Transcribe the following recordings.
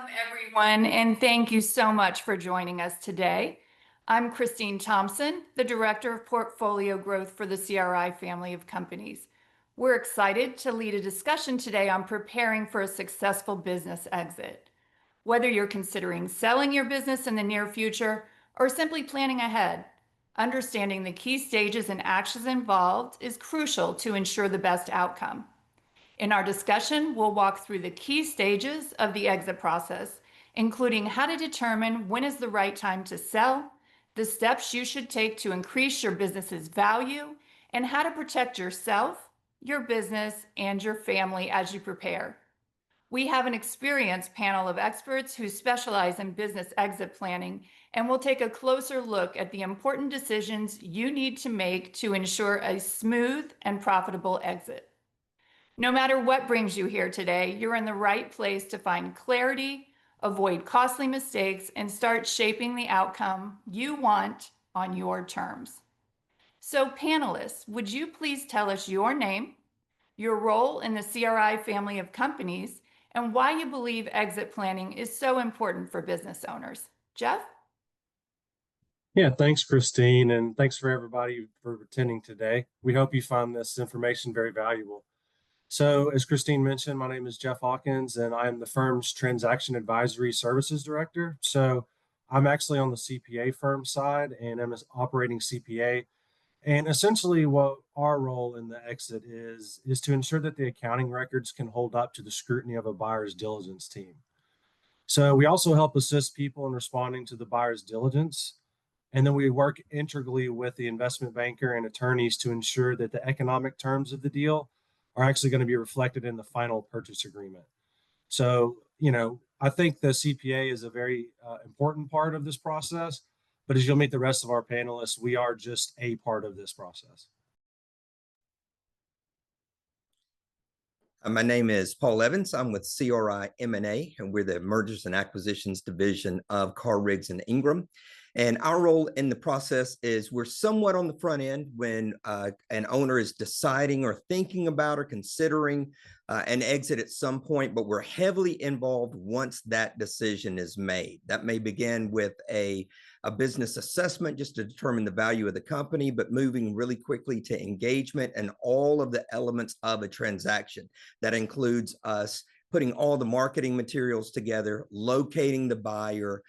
Everyone, and thank you so much for joining us today. I'm Christine Thompson, the Director of Portfolio Growth for the CRI family of companies. We're excited to lead a discussion today on preparing for a successful business exit. Whether you're considering selling your business in the near future or simply planning ahead, understanding the key stages and actions involved is crucial to ensure the best outcome. In our discussion, we'll walk through the key stages of the exit process, including how to determine when is the right time to sell, the steps you should take to increase your business's value, and how to protect yourself, your business, and your family as you prepare. We have an experienced panel of experts who specialize in business exit planning, and we'll take a closer look at the important decisions you need to make to ensure a smooth and profitable exit. No matter what brings you here today, you're in the right place to find clarity, avoid costly mistakes, and start shaping the outcome you want on your terms. So panelists, would you please tell us your name, your role in the CRI family of companies, and why you believe exit planning is so important for business owners? Jeff? Yeah, thanks, Christine, and thanks for everybody for attending today. We hope you found this information very valuable. So as Christine mentioned, my name is Jeff Hawkins, and I am the firm's Transaction Advisory Services Director. So I'm actually on the CPA firm side, and I'm an operating CPA. And essentially what our role in the exit is to ensure that the accounting records can hold up to the scrutiny of a buyer's diligence team. So we also help assist people in responding to the buyer's diligence. And then we work integrally with the investment banker and attorneys to ensure that the economic terms of the deal are actually going to be reflected in the final purchase agreement. So, I think the CPA is a very important part of this process, but as you'll meet the rest of our panelists, we are just a part of this process. My name is Paul Evans. I'm with CRI M&A, and we're the Mergers and Acquisitions division of Carr, Riggs and Ingram. And our role in the process is we're somewhat on the front end when an owner is deciding or thinking about or considering an exit at some point, but we're heavily involved once that decision is made. That may begin with a business assessment just to determine the value of the company, but moving really quickly to engagement and all of the elements of a transaction. That includes us putting all the marketing materials together, locating the buyer,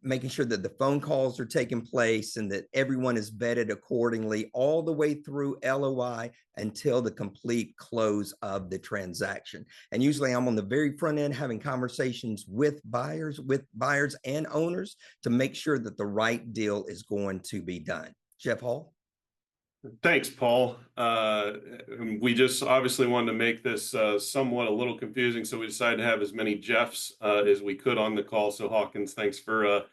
making sure that the phone calls are taking place and that everyone is vetted accordingly all the way through LOI until the complete close of the transaction. And usually I'm on the very front end having conversations with buyers and owners to make sure that the right deal is going to be done. Jeff Hall. Thanks, Paul. We just obviously wanted to make this somewhat a little confusing, so we decided to have as many Jeffs as we could on the call. So Hawkins, thanks for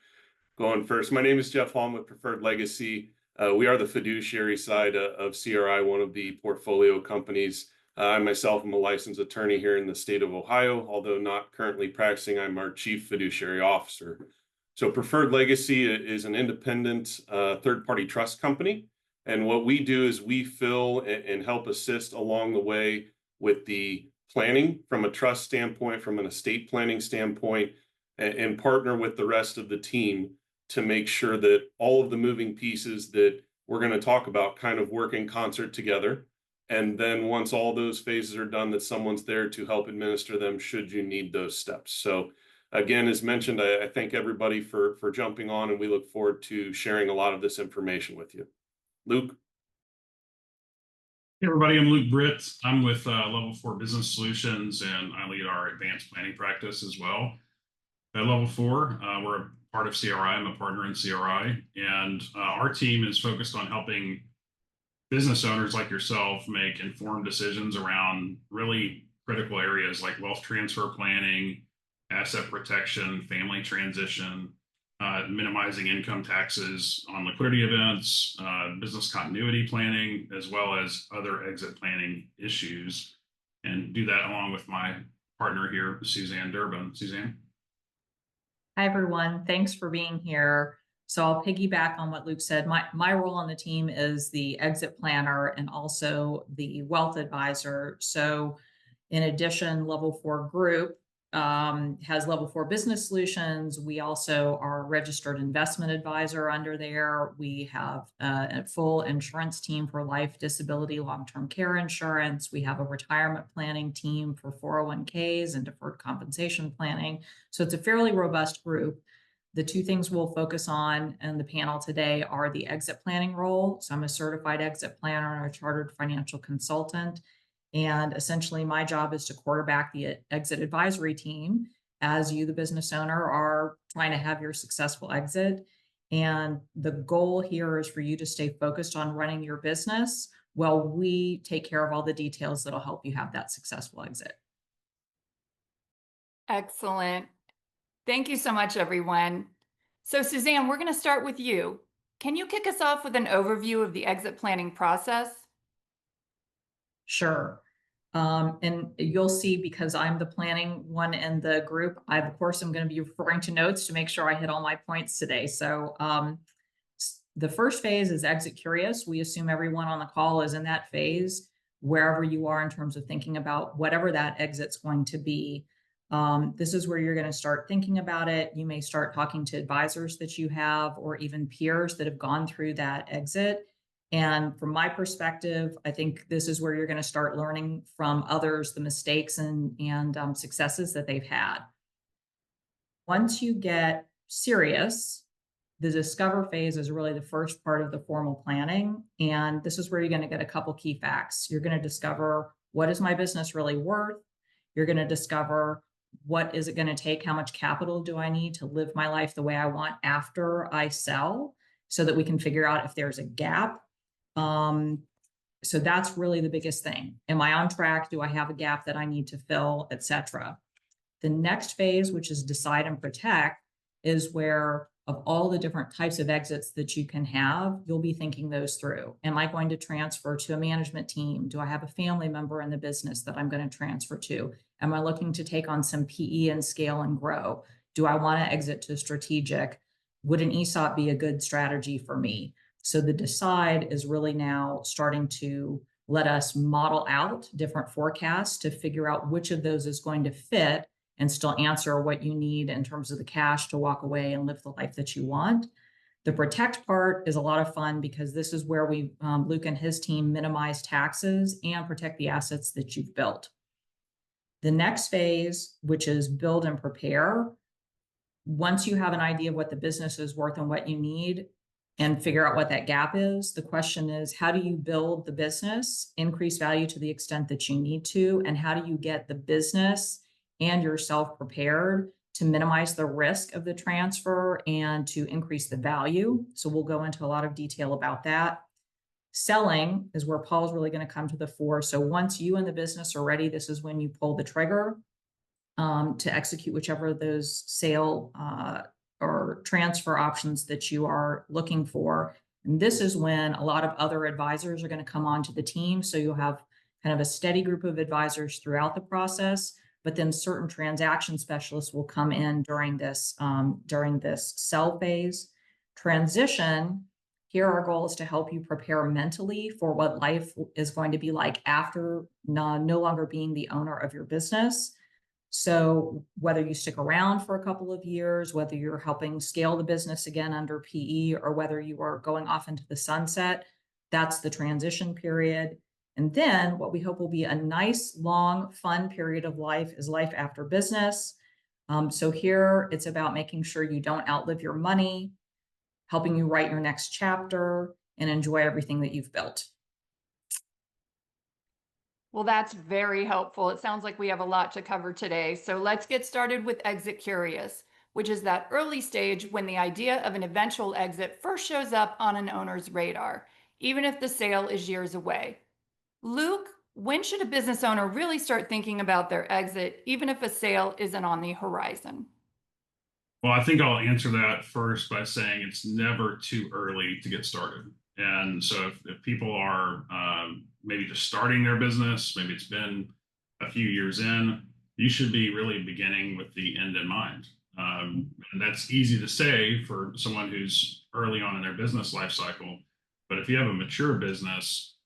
going first. My name is Jeff Hall with Preferred Legacy. We are the fiduciary side of CRI, one of the portfolio companies. I myself am a licensed attorney here in the state of Ohio, although not currently practicing. I'm our chief fiduciary officer. So Preferred Legacy is an independent third-party trust company. And what we do is we fill and help assist along the way with the planning from a trust standpoint, from an estate planning standpoint, and partner with the rest of the team to make sure that all of the moving pieces that we're going to talk about kind of work in concert together. And then once all those phases are done, that someone's there to help administer them should you need those steps. So again, as mentioned, I thank everybody for jumping on, and we look forward to sharing a lot of this information with you. Luke. Hey everybody, I'm Luke Britt. I'm with Level 4 Business Solutions, and I lead our advanced planning practice as well. At Level 4, we're a part of CRI. I'm a partner in CRI, and our team is focused on helping business owners like yourself make informed decisions around really critical areas like wealth transfer planning, asset protection, family transition, minimizing income taxes on liquidity events, business continuity planning, as well as other exit planning issues, and do that along with my partner here, Suzanne Durbin. Suzanne? Hi, everyone. Thanks for being here. So I'll piggyback on what Luke said. My role on the team is the exit planner and also the wealth advisor. So in addition, Level 4 Group has level 4 business solutions. We also are a registered investment advisor under there. We have a full insurance team for life, disability, long-term care insurance. We have a retirement planning team for 401ks and deferred compensation planning. So it's a fairly robust group. The two things we'll focus on in the panel today are the exit planning role. So I'm a certified exit planner and a chartered financial consultant. And essentially my job is to quarterback the exit advisory team as you, the business owner, are trying to have your successful exit. And the goal here is for you to stay focused on running your business while we take care of all the details that'll help you have that successful exit. Excellent. Thank you so much, everyone. So Suzanne, we're going to start with you. Can you kick us off with an overview of the exit planning process? Sure. And you'll see, because I'm the planning one in the group, I, of course, am going to be referring to notes to make sure I hit all my points today. So the first phase is exit curious. We assume everyone on the call is in that phase, wherever you are in terms of thinking about whatever that exit's going to be. This is where you're going to start thinking about it. You may start talking to advisors that you have, or even peers that have gone through that exit. And from my perspective, I think this is where you're going to start learning from others, the mistakes and successes that they've had. Once you get serious, the discover phase is really the first part of the formal planning. And this is where you're going to get a couple key facts. You're going to discover, what is my business really worth? You're going to discover, what is it going to take? How much capital do I need to live my life the way I want after I sell, so that we can figure out if there's a gap. So that's really the biggest thing. Am I on track? Do I have a gap that I need to fill, etc.? The next phase, which is decide and protect, is where, of all the different types of exits that you can have, you'll be thinking those through. Am I going to transfer to a management team? Do I have a family member in the business that I'm going to transfer to? Am I looking to take on some PE and scale and grow? Do I want to exit to strategic? Would an ESOP be a good strategy for me? So the decide is really now starting to let us model out different forecasts to figure out which of those is going to fit and still answer what you need in terms of the cash to walk away and live the life that you want. The protect part is a lot of fun, because this is where we, Luke and his team, minimize taxes and protect the assets that you've built. The next phase, which is build and prepare, once you have an idea of what the business is worth and what you need, and figure out what that gap is, the question is, how do you build the business, increase value to the extent that you need to, and how do you get the business and yourself prepared to minimize the risk of the transfer and to increase the value? So we'll go into a lot of detail about that. Selling is where Paul's really going to come to the fore. So once you and the business are ready, this is when you pull the trigger to execute whichever of those sale or transfer options that you are looking for. And this is when a lot of other advisors are going to come onto the team. So you'll have kind of a steady group of advisors throughout the process, but then certain transaction specialists will come in during this sell phase. Transition, here our goal is to help you prepare mentally for what life is going to be like after no longer being the owner of your business. So whether you stick around for a couple of years, whether you're helping scale the business again under PE, or whether you are going off into the sunset, that's the transition period. And then what we hope will be a nice, long, fun period of life is life after business. So here it's about making sure you don't outlive your money, helping you write your next chapter, and enjoy everything that you've built. Well, that's very helpful. It sounds like we have a lot to cover today. So let's get started with exit curious, which is that early stage when the idea of an eventual exit first shows up on an owner's radar, even if the sale is years away. Luke, when should a business owner really start thinking about their exit, even if a sale isn't on the horizon? Well, I think I'll answer that first by saying it's never too early to get started. And so if people are maybe just starting their business, maybe it's been a few years in, you should be really beginning with the end in mind. And that's easy to say for someone who's early on in their business life cycle. But if you have a mature business,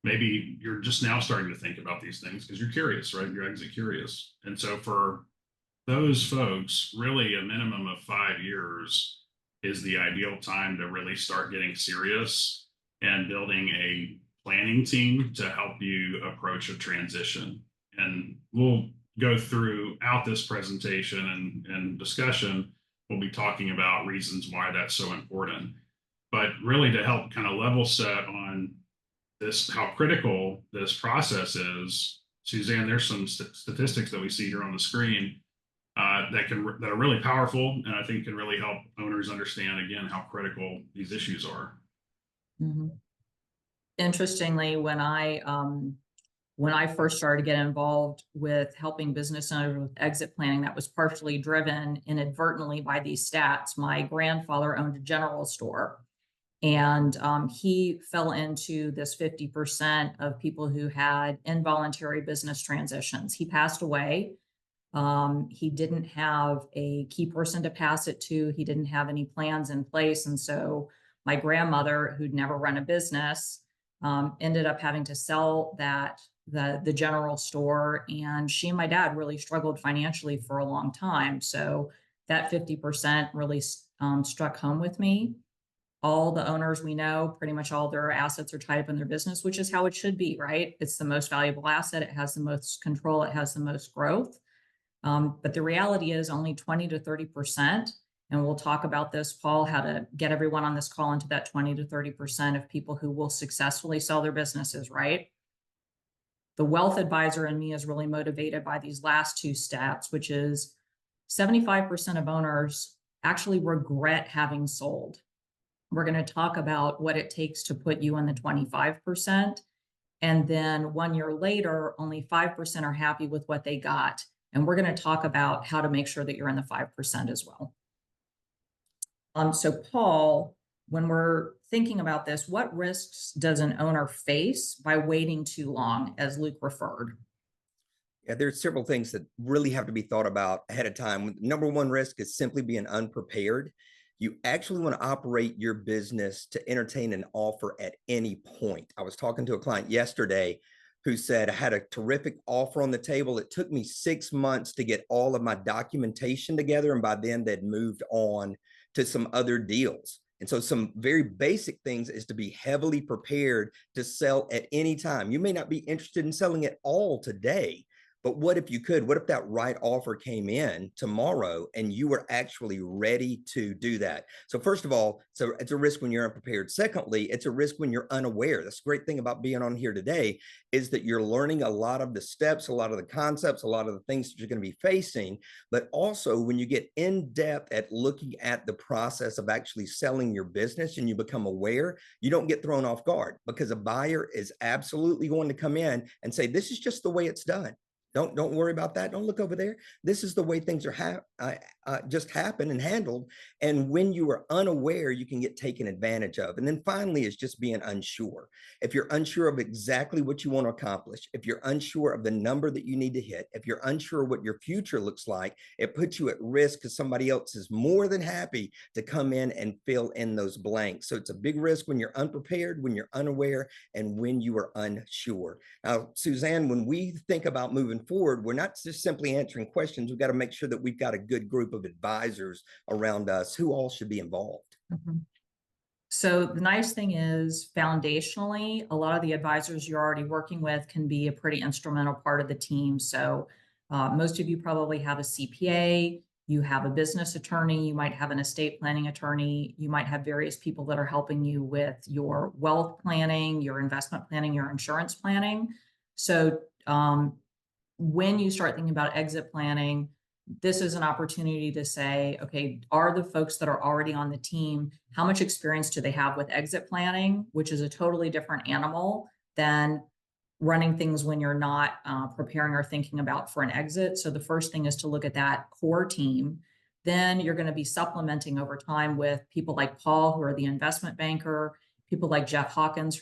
maybe you're just now starting to think about these things because you're curious, right? You're exit curious. And so for those folks, really a minimum of 5 years is the ideal time to really start getting serious and building a planning team to help you approach a transition. And we'll go throughout this presentation and discussion, we'll be talking about reasons why that's so important. But really to help kind of level set on this, how critical this process is, Suzanne, there's some statistics that we see here on the screen that are really powerful, and I think can really help owners understand again how critical these issues are. Mm-hmm. Interestingly, when I first started to get involved with helping business owners with exit planning, that was partially driven inadvertently by these stats. My grandfather owned a general store, and he fell into this 50% of people who had involuntary business transitions. He passed away. He didn't have a key person to pass it to. He didn't have any plans in place. And so my grandmother, who'd never run a business, ended up having to sell the general store. And she and my dad really struggled financially for a long time. So that 50% really struck home with me. All the owners we know, pretty much all their assets are tied up in their business, which is how it should be, right? It's the most valuable asset. It has the most control. It has the most growth. But the reality is only 20 to 30%. And we'll talk about this, Paul, how to get everyone on this call into that 20 to 30% of people who will successfully sell their businesses, right? The wealth advisor in me is really motivated by these last two stats, which is 75% of owners actually regret having sold. We're going to talk about what it takes to put you in the 25%. And then 1 year later, only 5% are happy with what they got. And we're going to talk about how to make sure that you're in the 5% as well. So Paul, when we're thinking about this, what risks does an owner face by waiting too long, as Luke referred? Yeah, there's several things that really have to be thought about ahead of time. Number one risk is simply being unprepared. You actually want to operate your business to entertain an offer at any point. I was talking to a client yesterday who said, I had a terrific offer on the table. It took me 6 months to get all of my documentation together. And by then they'd moved on to some other deals. And so some very basic things is to be heavily prepared to sell at any time. You may not be interested in selling it all today, but what if you could? What if that right offer came in tomorrow and you were actually ready to do that? So first of all, so it's a risk when you're unprepared. Secondly, it's a risk when you're unaware. That's the great thing about being on here today is that you're learning a lot of the steps, a lot of the concepts, a lot of the things that you're going to be facing. But also when you get in depth at looking at the process of actually selling your business and you become aware, you don't get thrown off guard because a buyer is absolutely going to come in and say, this is just the way it's done. Don't worry about that. Don't look over there. This is the way things are just happen and handled. And when you are unaware, you can get taken advantage of. And then finally is just being unsure. If you're unsure of exactly what you want to accomplish, if you're unsure of the number that you need to hit, if you're unsure what your future looks like, it puts you at risk because somebody else is more than happy to come in and fill in those blanks. So it's a big risk when you're unprepared, when you're unaware, and when you are unsure. Now, Suzanne, when we think about moving forward, we're not just simply answering questions. We've got to make sure that we've got a good group of advisors around us who all should be involved. Mm-hmm. So the nice thing is foundationally, a lot of the advisors you're already working with can be a pretty instrumental part of the team. So most of you probably have a CPA, you have a business attorney, you might have an estate planning attorney, you might have various people that are helping you with your wealth planning, your investment planning, your insurance planning. So when you start thinking about exit planning, this is an opportunity to say, okay, are the folks that are already on the team, how much experience do they have with exit planning, which is a totally different animal than running things when you're not preparing or thinking about for an exit. So the first thing is to look at that core team. Then you're going to be supplementing over time with people like Paul, who are the investment banker, people like Jeff Hawkins,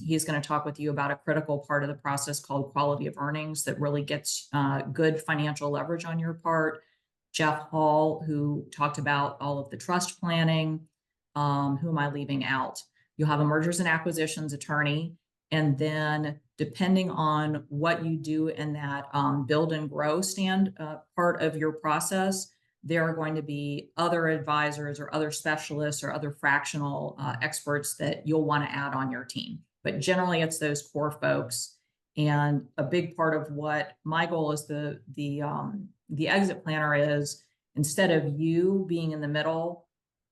he's going to talk with you about a critical part of the process called quality of earnings that really gets good financial leverage on your part. Jeff Hall, who talked about all of the trust planning. Who am I leaving out? You'll have a mergers and acquisitions attorney, and then depending on what you do in that build and grow part of your process, there are going to be other advisors or other specialists or other fractional experts that you'll want to add on your team. But generally, it's those core folks. And a big part of what my goal as the exit planner is, instead of you being in the middle,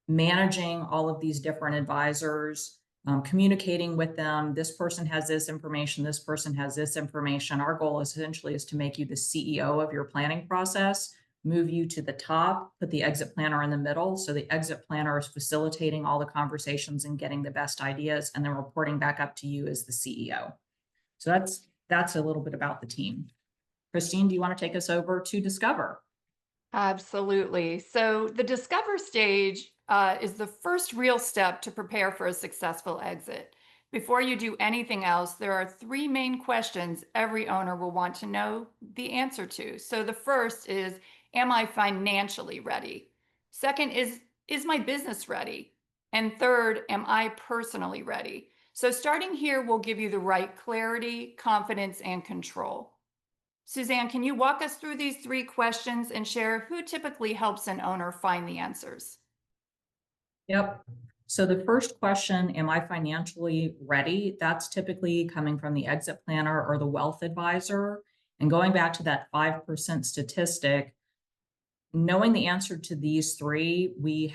managing all of these different advisors, communicating with them, this person has this information, this person has this information. Our goal essentially is to make you the CEO of your planning process, move you to the top, put the exit planner in the middle. So the exit planner is facilitating all the conversations and getting the best ideas, and then reporting back up to you as the CEO. So that's a little bit about the team. Christine, do you want to take us over to Discover? Absolutely. So the discover stage is the first real step to prepare for a successful exit. Before you do anything else, there are three main questions every owner will want to know the answer to. So the first is, am I financially ready? Second is my business ready? And third, am I personally ready? So starting here will give you the right clarity, confidence, and control. Suzanne, can you walk us through these three questions and share who typically helps an owner find the answers? Yep. So the first question, am I financially ready? That's typically coming from the exit planner or the wealth advisor. And going back to that 5% statistic, knowing the answer to these three, we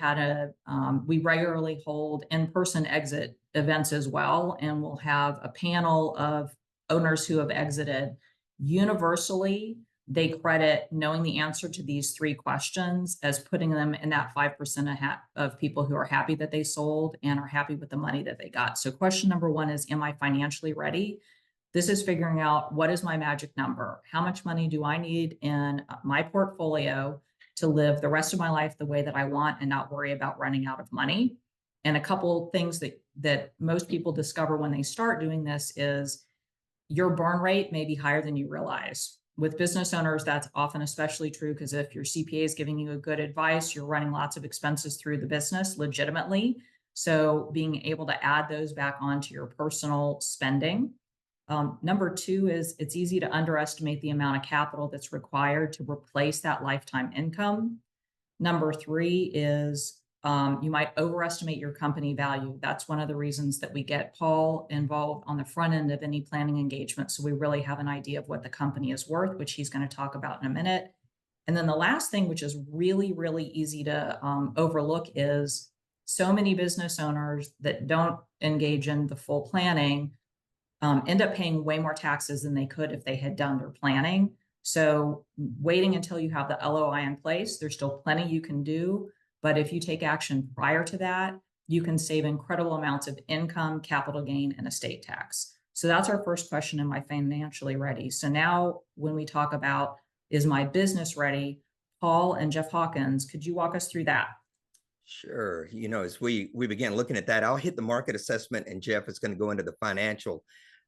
regularly hold in-person exit events as well. And we'll have a panel of owners who have exited. Universally, they credit knowing the answer to these three questions as putting them in that 5% of people who are happy that they sold and are happy with the money that they got. So question number one is, am I financially ready? This is figuring out, what is my magic number? How much money do I need in my portfolio to live the rest of my life the way that I want and not worry about running out of money? And a couple of things that most people discover when they start doing this is your burn rate may be higher than you realize. With business owners, that's often especially true, because if your CPA is giving you a good advice, you're running lots of expenses through the business legitimately. So being able to add those back onto your personal spending. Number two is, it's easy to underestimate the amount of capital that's required to replace that lifetime income. Number three is you might overestimate your company value. That's one of the reasons that we get Paul involved on the front end of any planning engagement. So we really have an idea of what the company is worth, which he's going to talk about in a minute. And then the last thing, which is really, really easy to overlook, is so many business owners that don't engage in the full planning end up paying way more taxes than they could if they had done their planning. So waiting until you have the LOI in place, there's still plenty you can do. But if you take action prior to that, you can save incredible amounts of income, capital gain, and estate tax. So that's our first question, am I financially ready? So now when we talk about, is my business ready, Paul and Jeff Hawkins, could you walk us through that? Sure. You know, as we began looking at that, I'll hit the market assessment and Jeff is going to go into the financial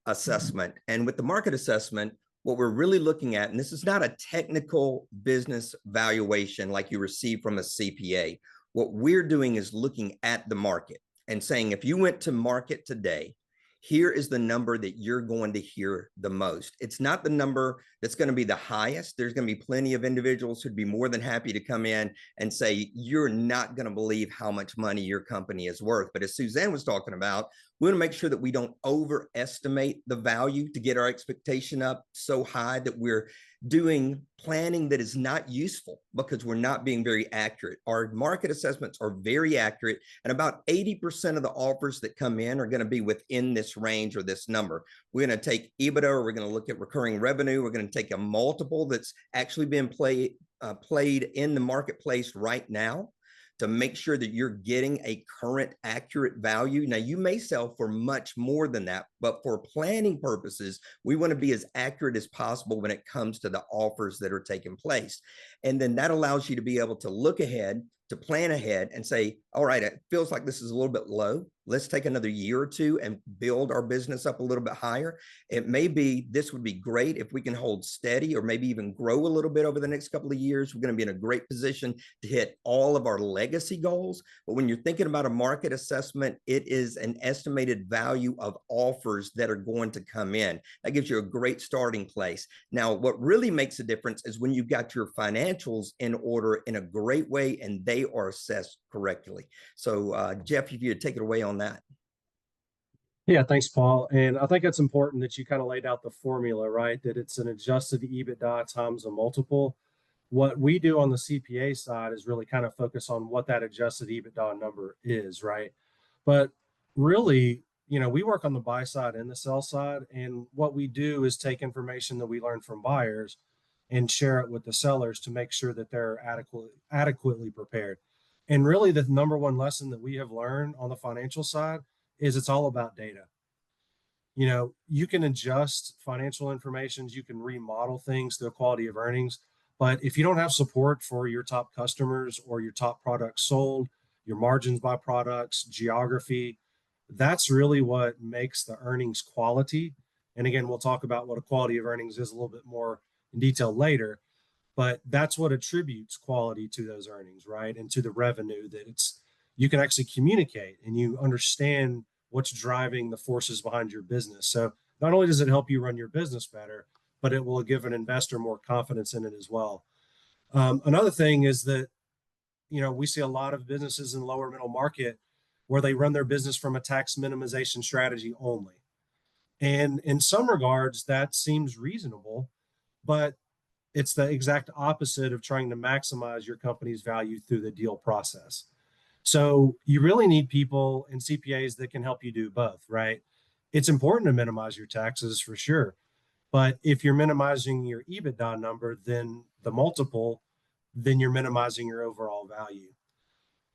assessment. And with the market assessment, what we're really looking at, and this is not a technical business valuation like you receive from a CPA. What we're doing is looking at the market and saying, if you went to market today, here is the number that you're going to hear the most. It's not the number that's going to be the highest. There's going to be plenty of individuals who'd be more than happy to come in and say, you're not going to believe how much money your company is worth. But as Suzanne was talking about, we want to make sure that we don't overestimate the value to get our expectation up so high that we're doing planning that is not useful because we're not being very accurate. Our market assessments are very accurate, and about 80% of the offers that come in are going to be within this range or this number. We're going to take EBITDA, or we're going to look at recurring revenue. We're going to take a multiple that's actually been played in the marketplace right now to make sure that you're getting a current accurate value. Now, you may sell for much more than that, but for planning purposes, we want to be as accurate as possible when it comes to the offers that are taking place. And then that allows you to be able to look ahead, to plan ahead and say, all right, it feels like this is a little bit low. Let's take another year or two and build our business up a little bit higher. It may be, this would be great if we can hold steady or maybe even grow a little bit over the next couple of years. We're going to be in a great position to hit all of our legacy goals. But when you're thinking about a market assessment, it is an estimated value of offers that are going to come in. That gives you a great starting place. Now, what really makes a difference is when you've got your financials in order in a great way and they are assessed correctly. So Jeff, if you would take it away on that. Yeah, thanks, Paul. And I think it's important that you kind of laid out the formula, right? That it's an adjusted EBITDA times a multiple. What we do on the CPA side is really kind of focus on what that adjusted EBITDA number is, right? But really, we work on the buy side and the sell side. And what we do is take information that we learn from buyers and share it with the sellers to make sure that they're adequately prepared. And really, the number one lesson that we have learned on the financial side is it's all about data. You can adjust financial information, you can remodel things to the quality of earnings, but if you don't have support for your top customers or your top products sold, your margins by products, geography, that's really what makes the earnings quality. And again, we'll talk about what a quality of earnings is a little bit more in detail later, but that's what attributes quality to those earnings, right? And to the revenue, that you can actually communicate and you understand what's driving the forces behind your business. So not only does it help you run your business better, but it will give an investor more confidence in it as well. Another thing is that, we see a lot of businesses in lower middle market where they run their business from a tax minimization strategy only. And in some regards, that seems reasonable, but it's the exact opposite of trying to maximize your company's value through the deal process. So you really need people and CPAs that can help you do both, right? It's important to minimize your taxes for sure. But if you're minimizing your EBITDA number, then the multiple, then you're minimizing your overall value.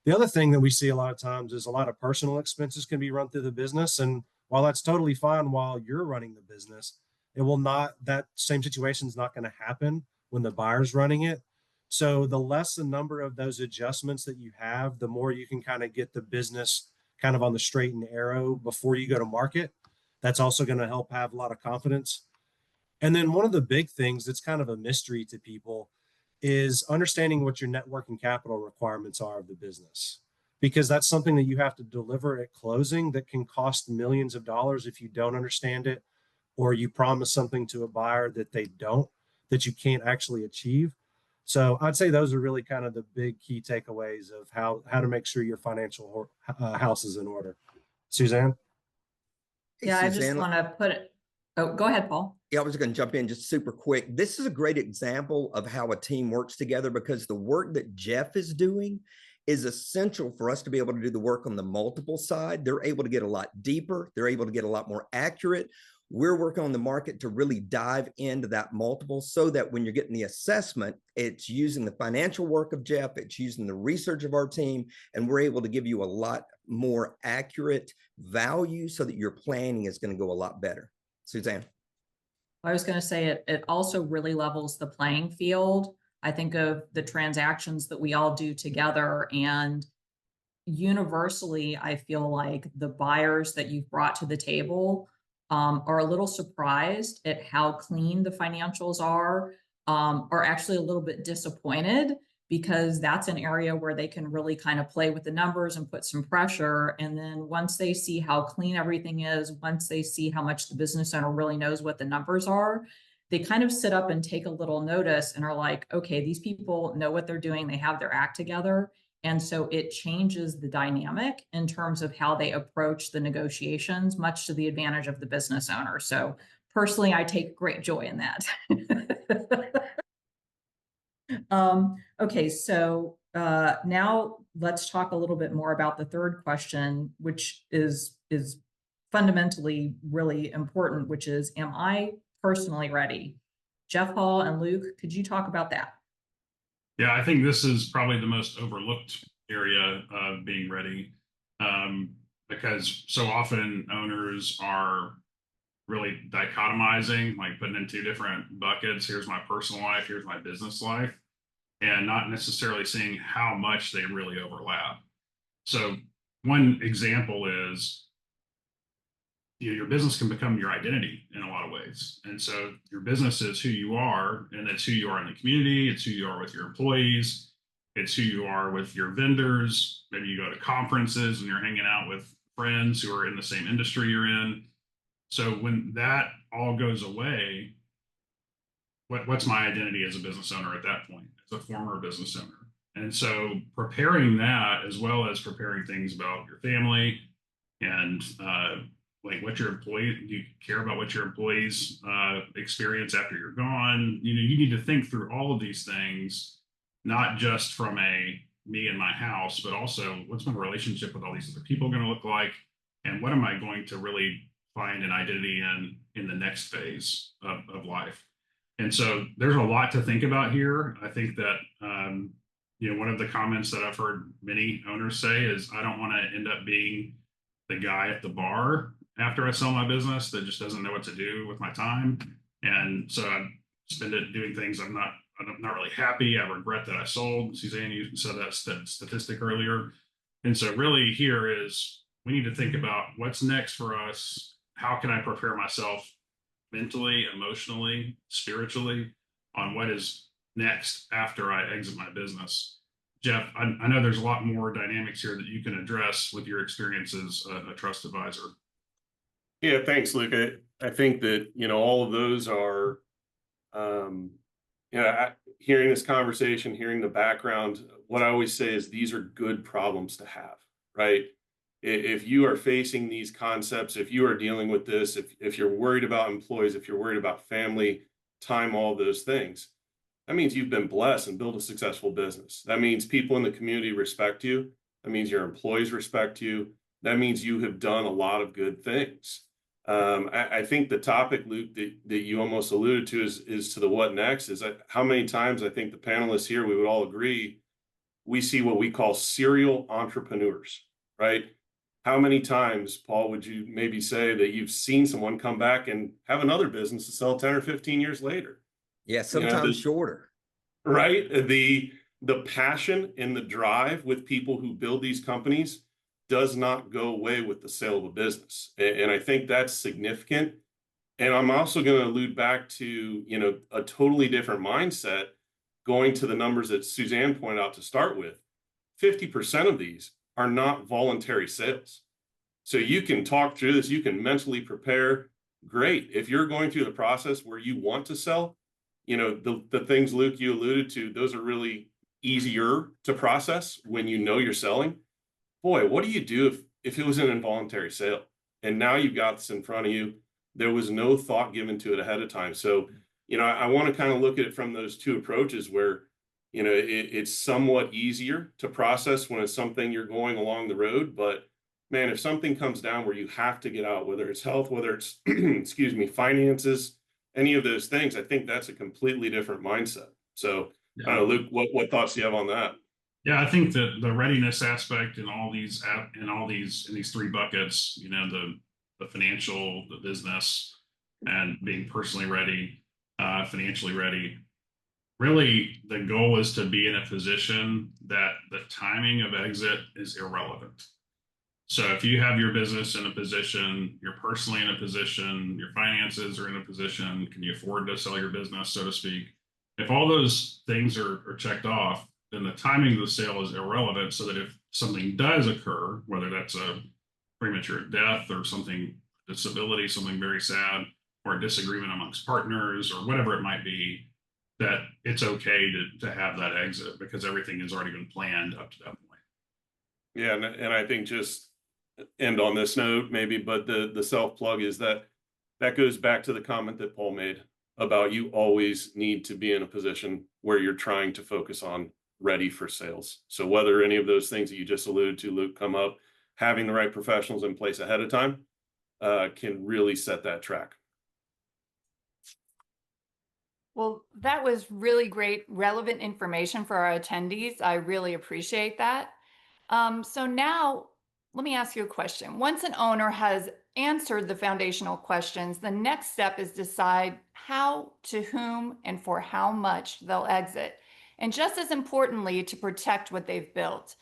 The other thing that we see a lot of times is a lot of personal expenses can be run through the business. And while that's totally fine while you're running the business, that same situation is not going to happen when the buyer's running it. So the less the number of those adjustments that you have, the more you can kind of get the business kind of on the straight and narrow before you go to market. That's also going to help have a lot of confidence. And then one of the big things that's kind of a mystery to people is understanding what your net working capital requirements are of the business, because that's something that you have to deliver at closing that can cost millions of dollars if you don't understand it, or you promise something to a buyer that you can't actually achieve. So I'd say those are really kind of the big key takeaways of how to make sure your financial house is in order. Suzanne? Hey, Yeah, I just Suzanne, want to put it. Oh, go ahead, Paul. Yeah, I was going to jump in just super quick. This is a great example of how a team works together, because the work that Jeff is doing is essential for us to be able to do the work on the multiple side. They're able to get a lot deeper. They're able to get a lot more accurate. We're working on the market to really dive into that multiple, so that when you're getting the assessment, it's using the financial work of Jeff, it's using the research of our team, and we're able to give you a lot more accurate value so that your planning is going to go a lot better. Suzanne? I was going to say it also really levels the playing field. I think of the transactions that we all do together, and universally, I feel like the buyers that you've brought to the table are a little surprised at how clean the financials are actually a little bit disappointed, because that's an area where they can really kind of play with the numbers and put some pressure. And then once they see how clean everything is, once they see how much the business owner really knows what the numbers are, they kind of sit up and take a little notice and are like, okay, these people know what they're doing. They have their act together. And so it changes the dynamic in terms of how they approach the negotiations, much to the advantage of the business owner. So personally, I take great joy in that. Okay, so now let's talk a little bit more about the third question, which is fundamentally really important, which is, am I personally ready? Jeff Hall and Luke, could you talk about that? Yeah, I think this is probably the most overlooked area of being ready, because so often owners are really dichotomizing, like putting in two different buckets. Here's my personal life, here's my business life. and not necessarily seeing how much they really overlap. So one example is, your business can become your identity in a lot of ways. And so your business is who you are, and it's who you are in the community. It's who you are with your employees. It's who you are with your vendors. Maybe you go to conferences and you're hanging out with friends who are in the same industry you're in. So when that all goes away, what's my identity as a business owner at that point, as a former business owner? And so preparing that, as well as preparing things about your family and like what your employees, you care about what your employees experience after you're gone. You know, you need to think through all of these things, not just from a me and my house, but also what's my relationship with all these other people going to look like, and what am I going to really find an identity in the next phase of life. And so there's a lot to think about here. I think that one of the comments that I've heard many owners say is, I don't want to end up being the guy at the bar after I sell my business that just doesn't know what to do with my time. And so I spend it doing things I'm not really happy. I regret that I sold. Suzanne, you said that statistic earlier. And so really here is, we need to think about what's next for us. How can I prepare myself mentally, emotionally, spiritually on what is next after I exit my business? Jeff, I know there's a lot more dynamics here that you can address with your experience as a trust advisor. Yeah, thanks, Luke. I think that, all of those are, hearing this conversation, hearing the background, what I always say is these are good problems to have, right? If you are facing these concepts, if you are dealing with this, if you're worried about employees, if you're worried about family, time, all those things, that means you've been blessed and built a successful business. That means people in the community respect you. That means your employees respect you. That means you have done a lot of good things. I think the topic, Luke, that you almost alluded to is to the what next, is how many times I think the panelists here, we would all agree, we see what we call serial entrepreneurs, right? How many times, Paul, would you maybe say that you've seen someone come back and have another business to sell 10 or 15 years later? Yeah, sometimes shorter. Right? The passion and the drive with people who build these companies does not go away with the sale of a business. And I think that's significant. And I'm also going to allude back to, a totally different mindset, going to the numbers that Suzanne pointed out to start with. 50% of these are not voluntary sales. So you can talk through this, you can mentally prepare. Great. If you're going through the process where you want to sell, the things, Luke, you alluded to, those are really easier to process when you know you're selling. Boy, what do you do if it was an involuntary sale and now you've got this in front of you? There was no thought given to it ahead of time. So, I want to kind of look at it from those two approaches where, it's somewhat easier to process when it's something you're going along the road. But man, if something comes down where you have to get out, whether it's health, whether it's, finances, any of those things, I think that's a completely different mindset. So, Luke, what thoughts do you have on that? Yeah, I think that the readiness aspect in these three buckets, the financial, the business, and being personally ready, financially ready. Really, the goal is to be in a position that the timing of exit is irrelevant. So if you have your business in a position, you're personally in a position, your finances are in a position, can you afford to sell your business, so to speak? If all those things are checked off, then the timing of the sale is irrelevant, so that if something does occur, whether that's a premature death or something, disability, something very sad, or a disagreement amongst partners or whatever it might be, that it's okay to have that exit because everything has already been planned up to that point. Yeah, and I think just end on this note maybe, but the self plug is that goes back to the comment that Paul made about you always need to be in a position where you're trying to focus on ready for sales. So whether any of those things that you just alluded to, Luke, come up, having the right professionals in place ahead of time can really set that track. Well, that was really great, relevant information for our attendees. I really appreciate that. So now let me ask you a question. Once an owner has answered the foundational questions, the next step is decide how, to whom, and for how much they'll exit. and just as importantly, to protect what they've built.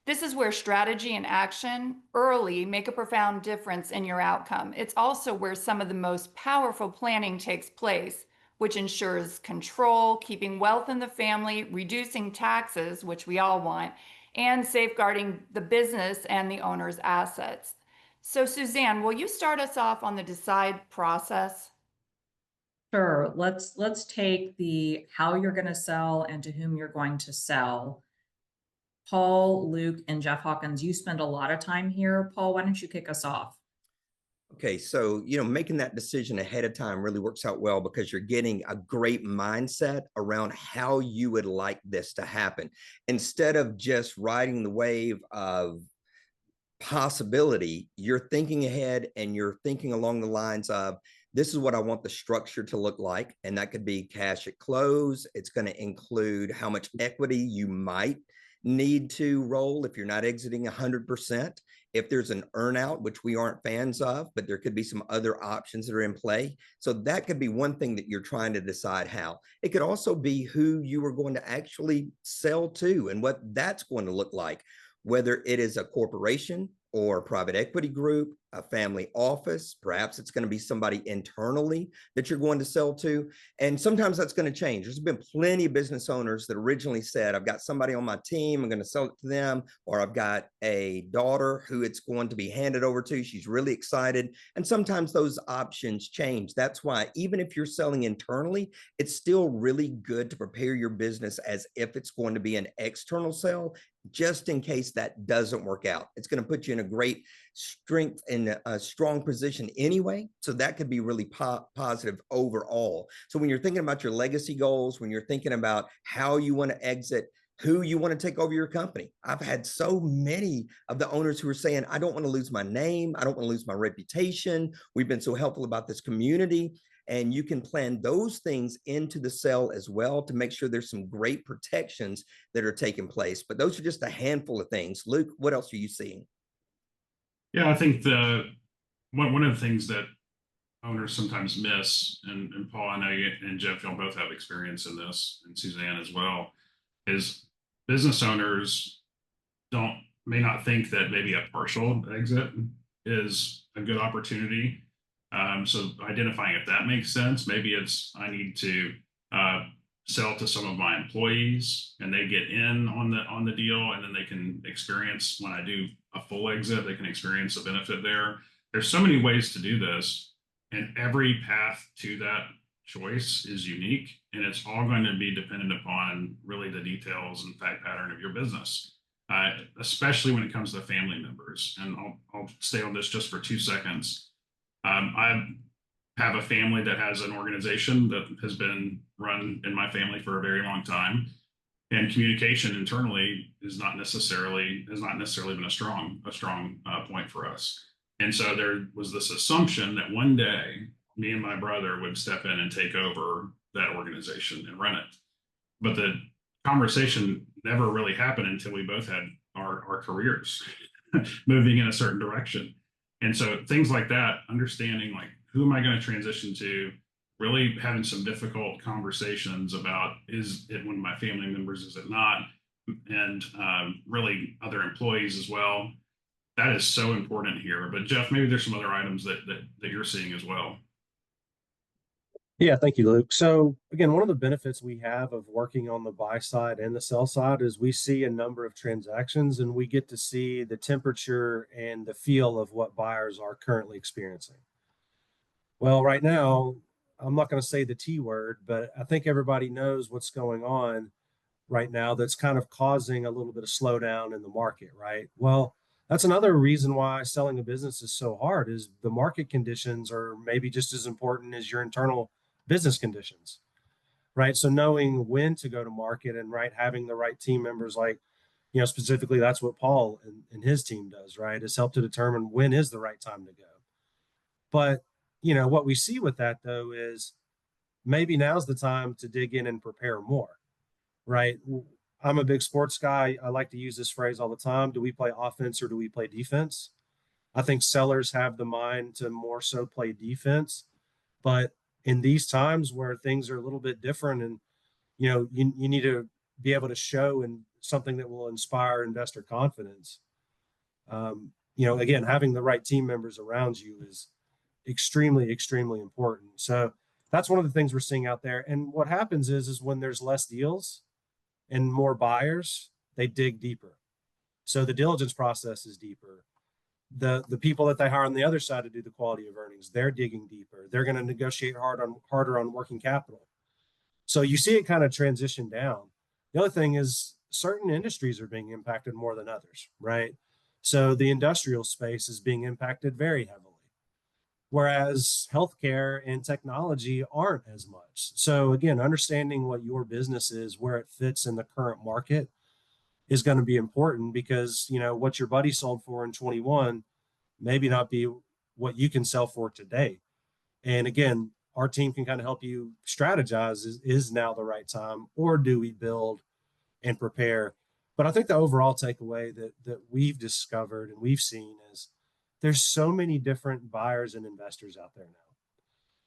This is where strategy and action early make a profound difference in your outcome. It's also where some of the most powerful planning takes place, which ensures control, keeping wealth in the family, reducing taxes, which we all want, and safeguarding the business and the owner's assets. So Suzanne, will you start us off on the decide process? Sure. Let's take the how you're going to sell and to whom you're going to sell. Paul, Luke, and Jeff Hawkins, you spend a lot of time here. Paul, why don't you kick us off? Okay, so making that decision ahead of time really works out well because you're getting a great mindset around how you would like this to happen. Instead of just riding the wave of possibility, you're thinking ahead and you're thinking along the lines of, this is what I want the structure to look like. And that could be cash at close. It's going to include how much equity you might need to roll if you're not exiting 100%. If there's an earnout, which we aren't fans of, but there could be some other options that are in play. So that could be one thing that you're trying to decide how. It could also be who you are going to actually sell to and what that's going to look like, whether it is a corporation or a private equity group, a family office. Perhaps it's going to be somebody internally that you're going to sell to. And sometimes that's going to change. There's been plenty of business owners that originally said, I've got somebody on my team, I'm going to sell it to them, or I've got a daughter who it's going to be handed over to. She's really excited. And sometimes those options change. That's why even if you're selling internally, it's still really good to prepare your business as if it's going to be an external sale, just in case that doesn't work out. It's going to put you in a great strength and a strong position anyway. So that could be really positive overall. So when you're thinking about your legacy goals, when you're thinking about how you want to exit, who you want to take over your company. I've had so many of the owners who are saying, I don't want to lose my name. I don't want to lose my reputation. We've been so helpful about this community. And you can plan those things into the sale as well to make sure there's some great protections that are taking place. But those are just a handful of things. Luke, what else are you seeing? Yeah, I think one of the things that owners sometimes miss, and Paul, I know you and Jeff, y'all both have experience in this, and Suzanne as well, is business owners may not think that maybe a partial exit is a good opportunity. So identifying if that makes sense, maybe it's I need to sell to some of my employees and they get in on the deal, and then they can experience, when I do a full exit, they can experience a benefit there. There's so many ways to do this, and every path to that choice is unique, and it's all going to be dependent upon really the details and fact pattern of your business, especially when it comes to family members. And I'll stay on this just for 2 seconds. I have a family that has an organization that has been run in my family for a very long time, and communication internally has not necessarily been a strong point for us. And so there was this assumption that one day me and my brother would step in and take over that organization and run it. But the conversation never really happened until we both had our careers moving in a certain direction. And so things like that, understanding like, who am I going to transition to, really having some difficult conversations about, is it one of my family members, is it not? And really other employees as well. That is so important here. But Jeff, maybe there's some other items that you're seeing as well. Yeah, thank you, Luke. So again, one of the benefits we have of working on the buy side and the sell side is we see a number of transactions and we get to see the temperature and the feel of what buyers are currently experiencing. Well, right now, I'm not going to say the T word, but I think everybody knows what's going on right now that's kind of causing a little bit of slowdown in the market, right? Well, that's another reason why selling a business is so hard, is the market conditions are maybe just as important as your internal business conditions, right? So knowing when to go to market and having the right team members, like, specifically that's what Paul and his team does, right? Is help to determine when is the right time to go. But, what we see with that though is maybe now's the time to dig in and prepare more, right? I'm a big sports guy. I like to use this phrase all the time. Do we play offense or do we play defense? I think sellers have the mind to more so play defense, but in these times where things are a little bit different and you need to be able to show and something that will inspire investor confidence. Again, having the right team members around you is extremely, extremely important. So that's one of the things we're seeing out there. And what happens is when there's less deals and more buyers, they dig deeper. So the diligence process is deeper. The people that they hire on the other side to do the quality of earnings, they're digging deeper. They're going to negotiate harder on working capital. So you see it kind of transition down. The other thing is certain industries are being impacted more than others, right? So the industrial space is being impacted very heavily, whereas healthcare and technology aren't as much. So again, understanding what your business is, where it fits in the current market is going to be important, because what your buddy sold for in 21 maybe not be what you can sell for today. And again, our team can kind of help you strategize, is now the right time, or do we build and prepare? But I think the overall takeaway that we've discovered and we've seen is there's so many different buyers and investors out there now,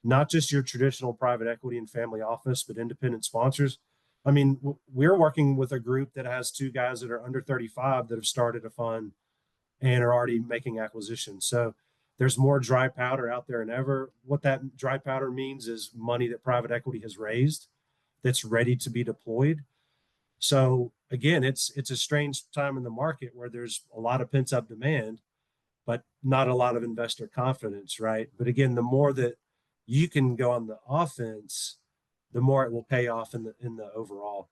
not just your traditional private equity and family office, but independent sponsors. I mean, we're working with a group that has 2 guys that are under 35 that have started a fund and are already making acquisitions. So there's more dry powder out there than ever. What that dry powder means is money that private equity has raised that's ready to be deployed. So again, it's a strange time in the market where there's a lot of pent up demand, but not a lot of investor confidence, right? But again, the more that you can go on the offense, the more it will pay off in the overall.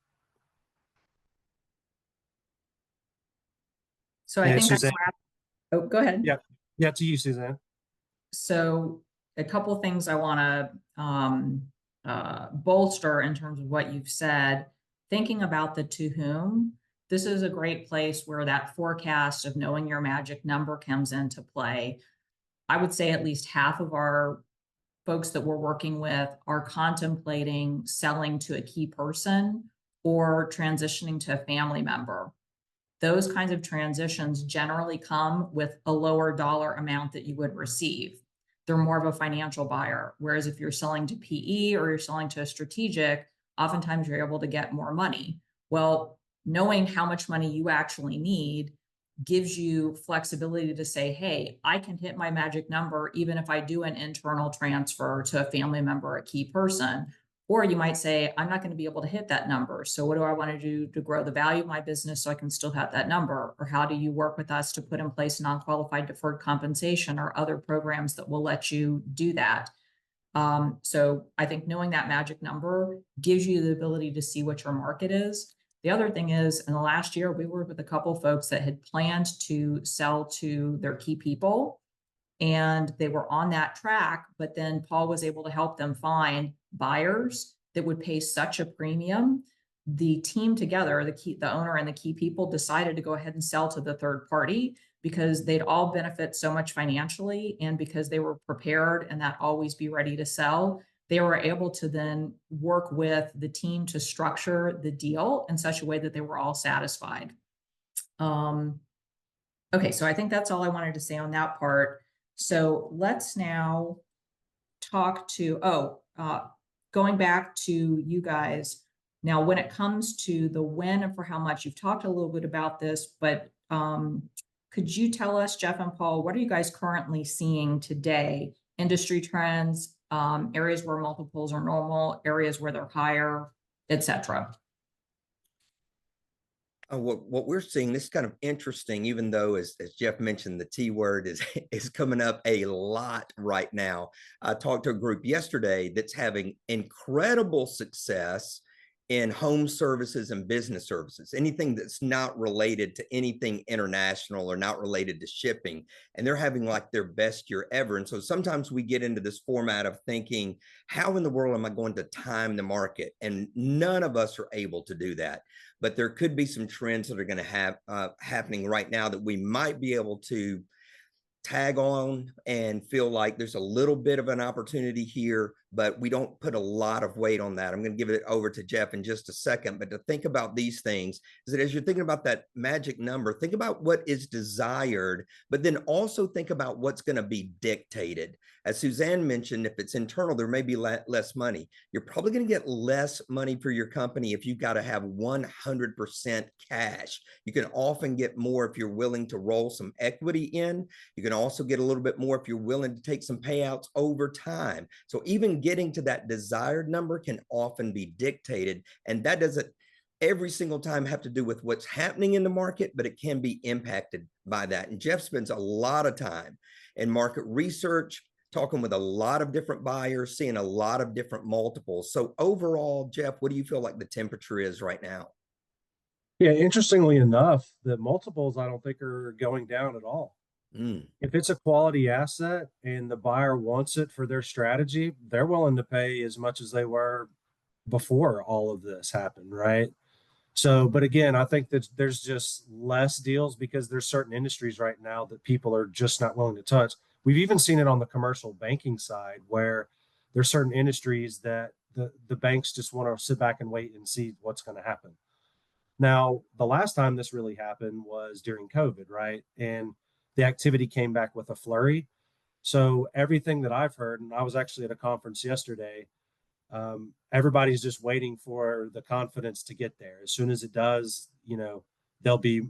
So I And think Suzanne, oh, go ahead. yeah, to you, Suzanne. So a couple things I want to bolster in terms of what you've said. Thinking about the to whom, this is a great place where that forecast of knowing your magic number comes into play. I would say at least half of our folks that we're working with are contemplating selling to a key person or transitioning to a family member. Those kinds of transitions generally come with a lower dollar amount that you would receive. They're more of a financial buyer. Whereas if you're selling to PE or you're selling to a strategic, oftentimes you're able to get more money. Well, knowing how much money you actually need gives you flexibility to say, hey, I can hit my magic number even if I do an internal transfer to a family member or a key person. Or you might say, I'm not going to be able to hit that number. So what do I want to do to grow the value of my business so I can still have that number? Or how do you work with us to put in place non-qualified deferred compensation or other programs that will let you do that? So I think knowing that magic number gives you the ability to see what your market is. The other thing is, in the last year, we worked with a couple of folks that had planned to sell to their key people, and they were on that track, but then Paul was able to help them find buyers that would pay such a premium. The team together, the owner and the key people, decided to go ahead and sell to the third party because they'd all benefit so much financially, and because they were prepared and that always be ready to sell, they were able to then work with the team to structure the deal in such a way that they were all satisfied. Okay, so I think that's all I wanted to say on that part. So let's now talk to, going back to you guys. Now, when it comes to the when and for how much, you've talked a little bit about this, but could you tell us, Jeff and Paul, what are you guys currently seeing today? Industry trends, areas where multiples are normal, areas where they're higher, etc. What we're seeing, this is kind of interesting, even though, as Jeff mentioned, the T word is coming up a lot right now. I talked to a group yesterday that's having incredible success in home services and business services, anything that's not related to anything international or not related to shipping. And they're having like their best year ever. And so sometimes we get into this format of thinking, how in the world am I going to time the market? And none of us are able to do that. But there could be some trends that are going to have happening right now that we might be able to tag on and feel like there's a little bit of an opportunity here but we don't put a lot of weight on that. I'm going to give it over to Jeff in just a second, but to think about these things is that as you're thinking about that magic number, think about what is desired, but then also think about what's going to be dictated. As Suzanne mentioned, if it's internal, there may be less money. You're probably going to get less money for your company if you've got to have 100% cash. You can often get more if you're willing to roll some equity in. You can also get a little bit more if you're willing to take some payouts over time. So even getting to that desired number can often be dictated, and that doesn't every single time have to do with what's happening in the market, but it can be impacted by that. And Jeff spends a lot of time in market research, talking with a lot of different buyers, seeing a lot of different multiples. So overall, Jeff, what do you feel like the temperature is right now? Yeah, interestingly enough, the multiples I don't think are going down at all. If it's a quality asset and the buyer wants it for their strategy, they're willing to pay as much as they were before all of this happened, right? So, but again, I think that there's just less deals because there's certain industries right now that people are just not willing to touch. We've even seen it on the commercial banking side where there's certain industries that the banks just want to sit back and wait and see what's going to happen. Now, the last time this really happened was during COVID, right? And the activity came back with a flurry. So everything that I've heard, and I was actually at a conference yesterday, everybody's just waiting for the confidence to get there. As soon as it does, there'll be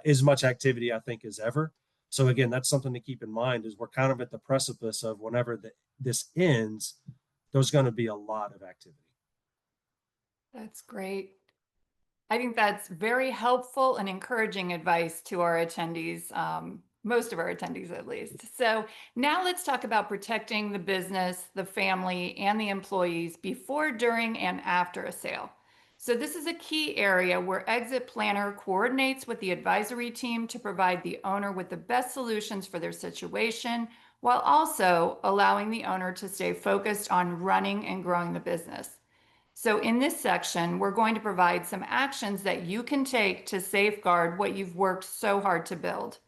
as much activity, I think, as ever. So again, that's something to keep in mind is we're kind of at the precipice of whenever this ends, there's going to be a lot of activity. That's great. I think that's very helpful and encouraging advice to our attendees, most of our attendees at least. So now let's talk about protecting the business, the family, and the employees before, during, and after a sale. So this is a key area where Exit Planner coordinates with the advisory team to provide the owner with the best solutions for their situation, while also allowing the owner to stay focused on running and growing the business. So in this section, we're going to provide some actions that you can take to safeguard what you've worked so hard to build.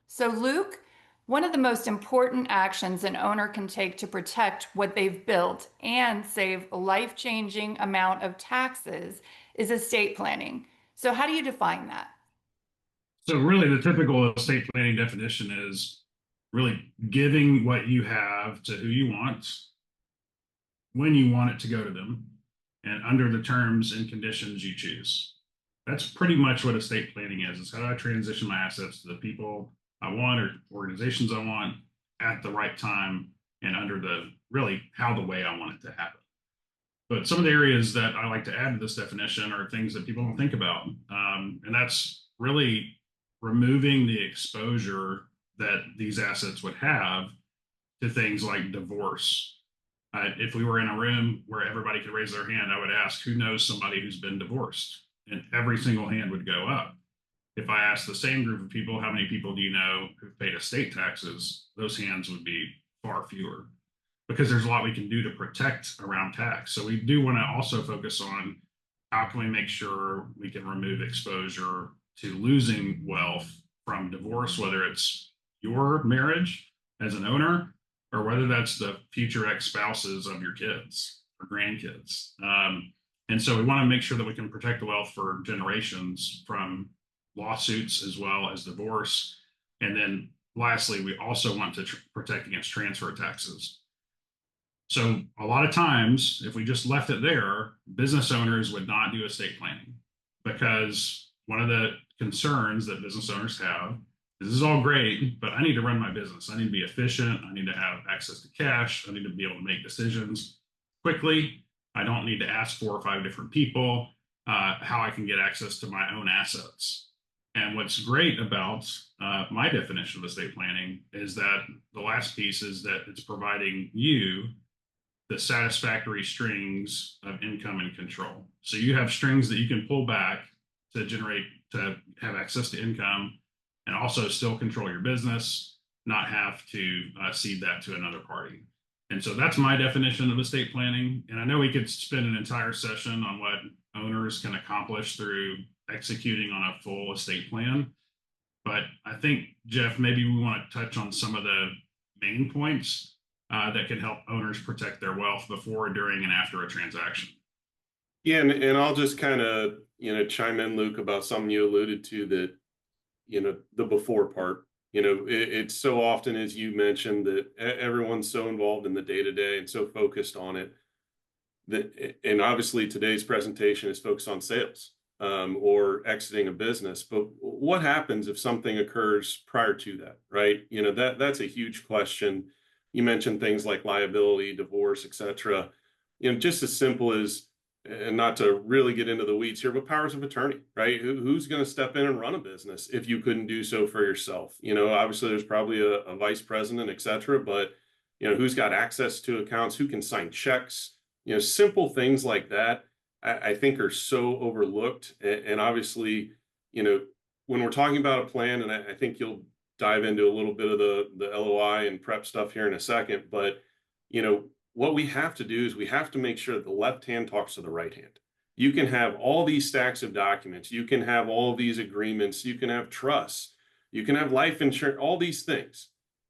So Luke, one of the most important actions an owner can take to protect what they've built and save a life-changing amount of taxes is estate planning. So how do you define that? So really the typical estate planning definition is really giving what you have to who you want, when you want it to go to them, and under the terms and conditions you choose. That's pretty much what estate planning is how do I transition my assets to the people I want or organizations I want at the right time and under the really how the way I want it to happen. But some of the areas that I like to add to this definition are things that people don't think about. And that's really removing the exposure that these assets would have to things like divorce. If we were in a room where everybody could raise their hand, I would ask, who knows somebody who's been divorced? And every single hand would go up. If I asked the same group of people, how many people do you know who've paid estate taxes? Those hands would be far fewer because there's a lot we can do to protect around tax. So we do want to also focus on how can we make sure we can remove exposure to losing wealth from divorce, whether it's your marriage as an owner or whether that's the future ex-spouses of your kids or grandkids. And so we want to make sure that we can protect the wealth for generations from lawsuits as well as divorce. And then lastly, we also want to protect against transfer taxes. So a lot of times, if we just left it there, business owners would not do estate planning because one of the concerns that business owners have is this is all great, but I need to run my business. I need to be efficient. I need to have access to cash. I need to be able to make decisions quickly. I don't need to ask 4 or 5 different people how I can get access to my own assets. And what's great about my definition of estate planning is that the last piece is that it's providing you the satisfactory strings of income and control. So you have strings that you can pull back to generate, to have access to income and also still control your business, not have to cede that to another party. And so that's my definition of estate planning. And I know we could spend an entire session on what owners can accomplish through executing on a full estate plan. But I think, Jeff, maybe we want to touch on some of the main points that can help owners protect their wealth before, during, and after a transaction. Yeah, and I'll just kind of, chime in, Luke, about something you alluded to, that, the before part. It's so often, as you mentioned, that everyone's so involved in the day-to-day and so focused on it that, and obviously today's presentation is focused on sales, or exiting a business. But what happens if something occurs prior to that, right? That's a huge question. You mentioned things like liability, divorce, etc. Just as simple as, and not to really get into the weeds here, but powers of attorney, right? Who's going to step in and run a business if you couldn't do so for yourself? Obviously there's probably a vice president, etc. But who's got access to accounts? Who can sign checks? Simple things like that, I think, are so overlooked. And obviously, when we're talking about a plan, and I think you'll dive into a little bit of the LOI and prep stuff here in a second, but what we have to do is we have to make sure that the left hand talks to the right hand. You can have all these stacks of documents, you can have all these agreements, you can have trusts, you can have life insurance, all these things.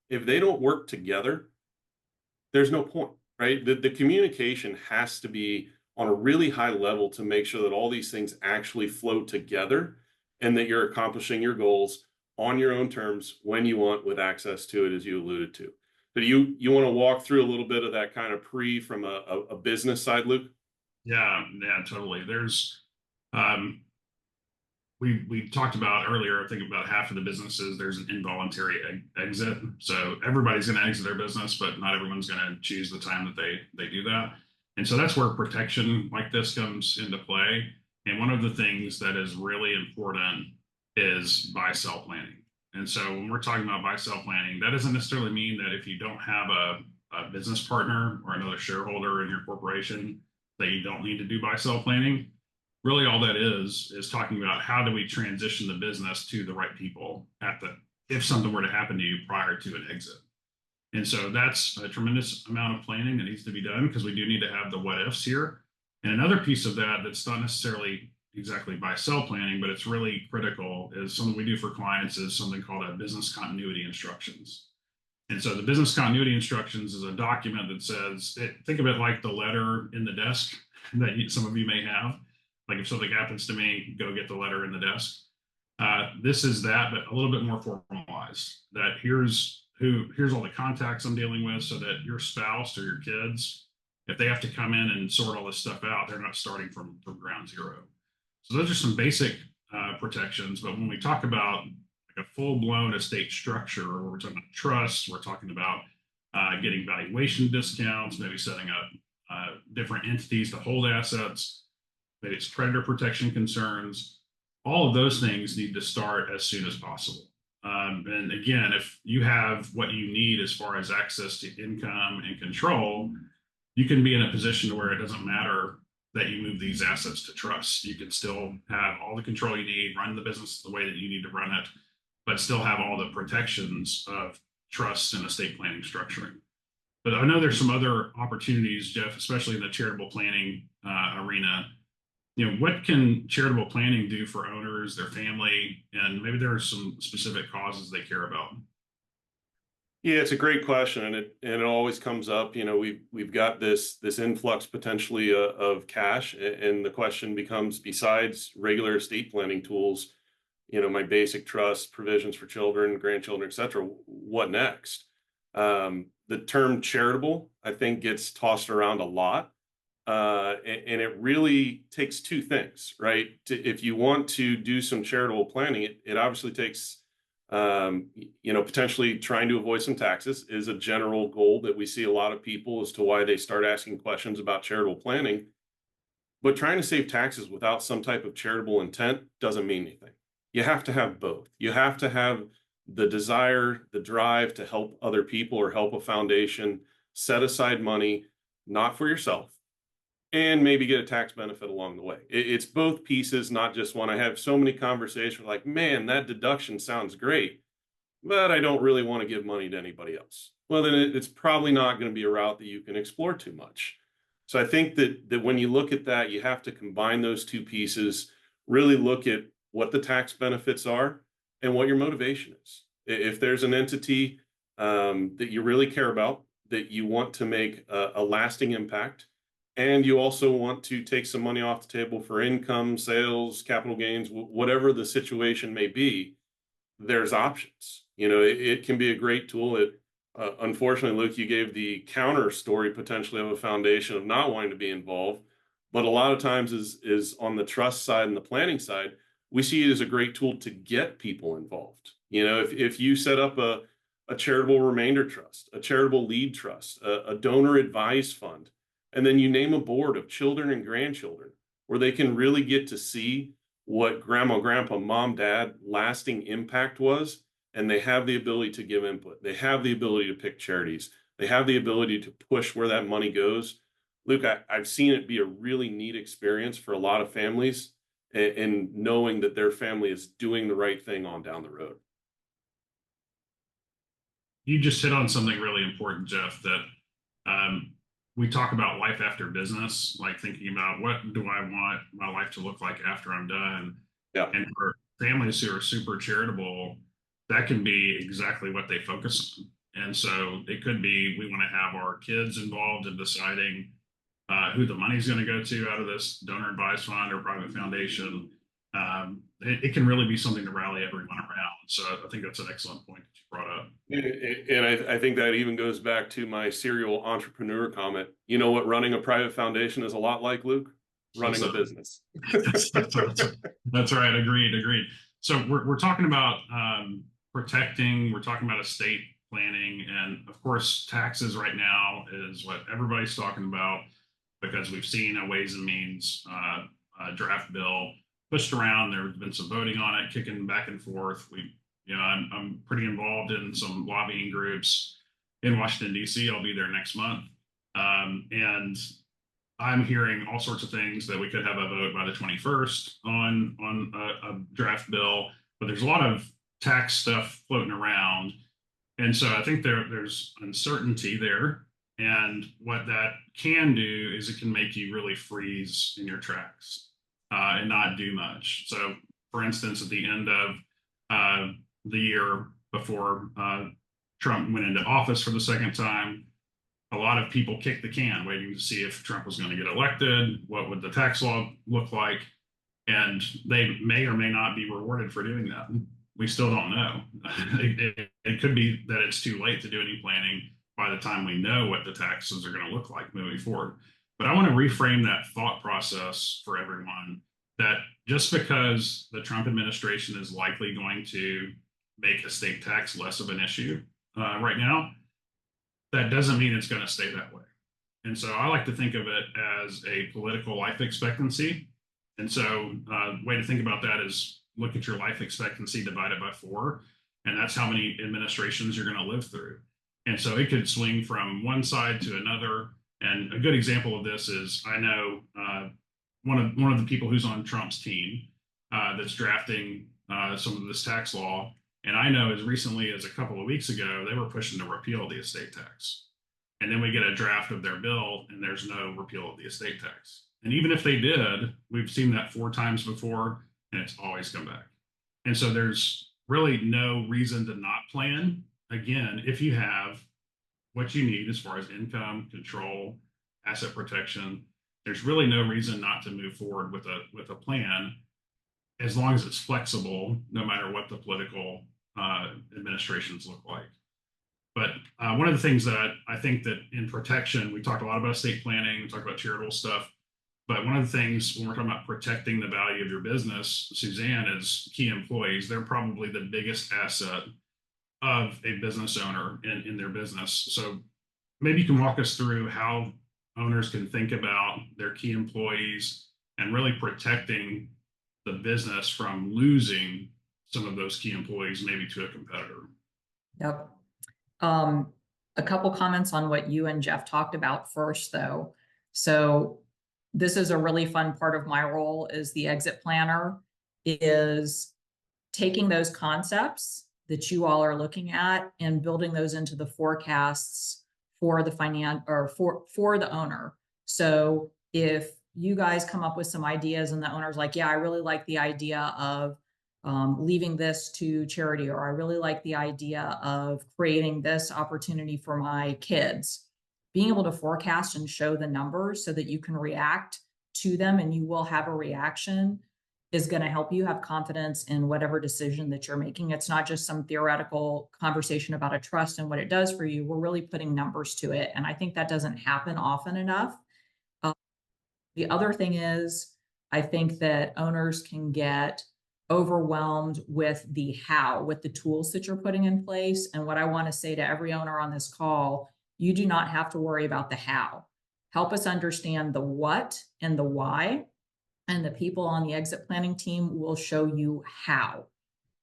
If they don't work together, there's no point, right? The communication has to be on a really high level to make sure that all these things actually flow together and that you're accomplishing your goals on your own terms when you want, with access to it, as you alluded to. But you want to walk through a little bit of that kind of from a business side, Luke? Yeah, totally. There's we talked about earlier, I think about half of the businesses, there's an involuntary exit. So everybody's going to exit their business, but not everyone's going to choose the time that they do that. And so that's where protection like this comes into play. And one of the things that is really important is buy-sell planning. And so when we're talking about buy-sell planning, that doesn't necessarily mean that if you don't have a business partner or another shareholder in your corporation, that you don't need to do buy-sell planning. Really, all that is talking about how do we transition the business to the right people if something were to happen to you prior to an exit. And so that's a tremendous amount of planning that needs to be done, because we do need to have the what ifs here. And another piece of that that's not necessarily exactly buy-sell planning, but it's really critical, is something we do for clients, is something called a business continuity instructions. And so the business continuity instructions is a document that says, think of it like the letter in the desk that some of you may have. Like if something happens to me, go get the letter in the desk. This is that, but a little bit more formalized. That here's all the contacts I'm dealing with, so that your spouse or your kids, if they have to come in and sort all this stuff out, they're not starting from ground zero. So those are some basic protections. But when we talk about like a full-blown estate structure, or we're talking about trust, we're talking about getting valuation discounts, maybe setting up different entities to hold assets, maybe it's creditor protection concerns. All of those things need to start as soon as possible. And again, if you have what you need as far as access to income and control, you can be in a position where it doesn't matter that you move these assets to trust. You can still have all the control you need, run the business the way that you need to run it, but still have all the protections of trust and estate planning structuring. But I know there's some other opportunities, Jeff, especially in the charitable planning arena. What can charitable planning do for owners, their family, and maybe there are some specific causes they care about? Yeah, it's a great question, and it always comes up. We've got this influx potentially of cash, and the question becomes, besides regular estate planning tools, my basic trust, provisions for children, grandchildren, etc., what next? The term charitable, I think, gets tossed around a lot. And it really takes two things, right? If you want to do some charitable planning, it obviously takes, potentially trying to avoid some taxes is a general goal that we see a lot of people as to why they start asking questions about charitable planning. But trying to save taxes without some type of charitable intent doesn't mean anything. You have to have both. You have to have the desire, the drive to help other people or help a foundation, set aside money, not for yourself, and maybe get a tax benefit along the way. It's both pieces, not just one. I have so many conversations like, man, that deduction sounds great, but I don't really want to give money to anybody else. Well, then it's probably not going to be a route that you can explore too much. So I think that when you look at that, you have to combine those two pieces, really look at what the tax benefits are and what your motivation is. If there's an entity that you really care about, that you want to make a lasting impact, and you also want to take some money off the table for income, sales, capital gains, whatever the situation may be, there's options. You know, it can be a great tool. Unfortunately, Luke, you gave the counter story potentially of a foundation of not wanting to be involved, but a lot of times is on the trust side and the planning side, we see it as a great tool to get people involved. You know, if you set up a charitable remainder trust, a charitable lead trust, a donor advised fund, and then you name a board of children and grandchildren where they can really get to see what grandma, grandpa, mom, dad lasting impact was, and they have the ability to give input. They have the ability to pick charities. They have the ability to push where that money goes. Luke, I've seen it be a really neat experience for a lot of families, and knowing that their family is doing the right thing on down the road. You just hit on something really important, Jeff, that we talk about life after business, like thinking about what do I want my life to look like after I'm done. Yeah. And for families who are super charitable, that can be exactly what they focus on. And so it could be, we want to have our kids involved in deciding who the money's going to go to out of this donor advised fund or private foundation. It can really be something to rally everyone around. So I think that's an excellent point that you brought up. And I think that even goes back to my serial entrepreneur comment. You know what running a private foundation is a lot like, Luke? Running a business. That's right. Agreed. So we're talking about protecting, we're talking about estate planning, and of course, taxes right now is what everybody's talking about, because we've seen a Ways and Means draft bill pushed around. There's been some voting on it, kicking back and forth. I'm pretty involved in some lobbying groups in Washington, D.C. I'll be there next month. And I'm hearing all sorts of things that we could have a vote by the 21st on a draft bill, but there's a lot of tax stuff floating around. And so I think there's uncertainty there. And what that can do is it can make you really freeze in your tracks and not do much. So, for instance, at the end of the year before Trump went into office for the second time, a lot of people kicked the can, waiting to see if Trump was going to get elected. What would the tax law look like? And they may or may not be rewarded for doing that. We still don't know. It could be that it's too late to do any planning by the time we know what the taxes are going to look like moving forward. But I want to reframe that thought process for everyone, that just because the Trump administration is likely going to make estate tax less of an issue right now, that doesn't mean it's going to stay that way. And so I like to think of it as a political life expectancy. And so way to think about that is look at your life expectancy divided by 4, and that's how many administrations you're going to live through. And so it could swing from one side to another. And a good example of this is, I know one of the people who's on Trump's team that's drafting some of this tax law. And I know as recently as a couple of weeks ago, they were pushing to repeal the estate tax. And then we get a draft of their bill and there's no repeal of the estate tax. And even if they did, we've seen that 4 times before, and it's always come back. And so there's really no reason to not plan. Again, if you have what you need as far as income, control, asset protection, there's really no reason not to move forward with a plan, as long as it's flexible, no matter what the political administrations look like. But one of the things that I think that in protection, we talked a lot about estate planning, we talked about charitable stuff, but one of the things when we're talking about protecting the value of your business, Suzanne, is key employees. They're probably the biggest asset of a business owner in their business. So maybe you can walk us through how owners can think about their key employees and really protecting the business from losing some of those key employees, maybe to a competitor. Yep. A couple comments on what you and Jeff talked about first, though. So this is a really fun part of my role as the exit planner, is taking those concepts that you all are looking at and building those into the forecasts for the for the owner. So if you guys come up with some ideas and the owner's like, yeah, I really like the idea of leaving this to charity, or I really like the idea of creating this opportunity for my kids. Being able to forecast and show the numbers so that you can react to them, and you will have a reaction, is going to help you have confidence in whatever decision that you're making. It's not just some theoretical conversation about a trust and what it does for you. We're really putting numbers to it. And I think that doesn't happen often enough. The other thing is, I think that owners can get overwhelmed with the how, with the tools that you're putting in place. And what I want to say to every owner on this call, you do not have to worry about the how. Help us understand the what and the why. And the people on the exit planning team will show you how,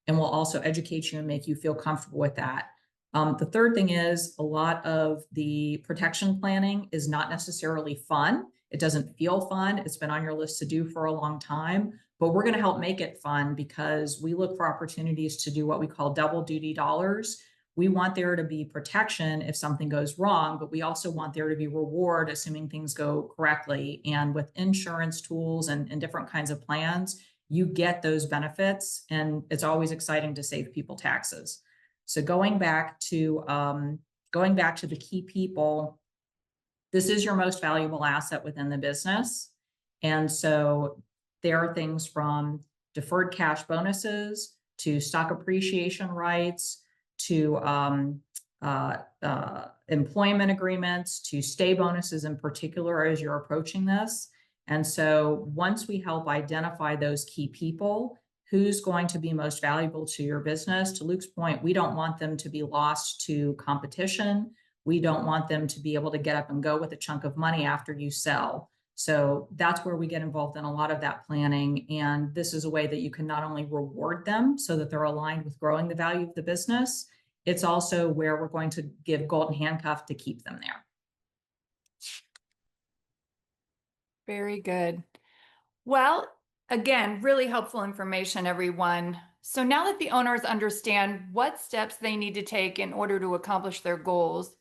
and will also educate you and make you feel comfortable with that. The third thing is, a lot of the protection planning is not necessarily fun. It doesn't feel fun. It's been on your list to do for a long time, but we're going to help make it fun, because we look for opportunities to do what we call double duty dollars. We want there to be protection if something goes wrong, but we also want there to be reward assuming things go correctly. And with insurance tools and different kinds of plans, you get those benefits, and it's always exciting to save people taxes. So going back to the key people, this is your most valuable asset within the business. And so there are things from deferred cash bonuses to stock appreciation rights to employment agreements to stay bonuses in particular as you're approaching this. And so once we help identify those key people, who's going to be most valuable to your business, to Luke's point, we don't want them to be lost to competition. We don't want them to be able to get up and go with a chunk of money after you sell. So that's where we get involved in a lot of that planning. And this is a way that you can not only reward them so that they're aligned with growing the value of the business, it's also where we're going to give golden handcuff to keep them there. Very good. Well, again, really helpful information, everyone. So now that the owners understand what steps they need to take in order to accomplish their goals,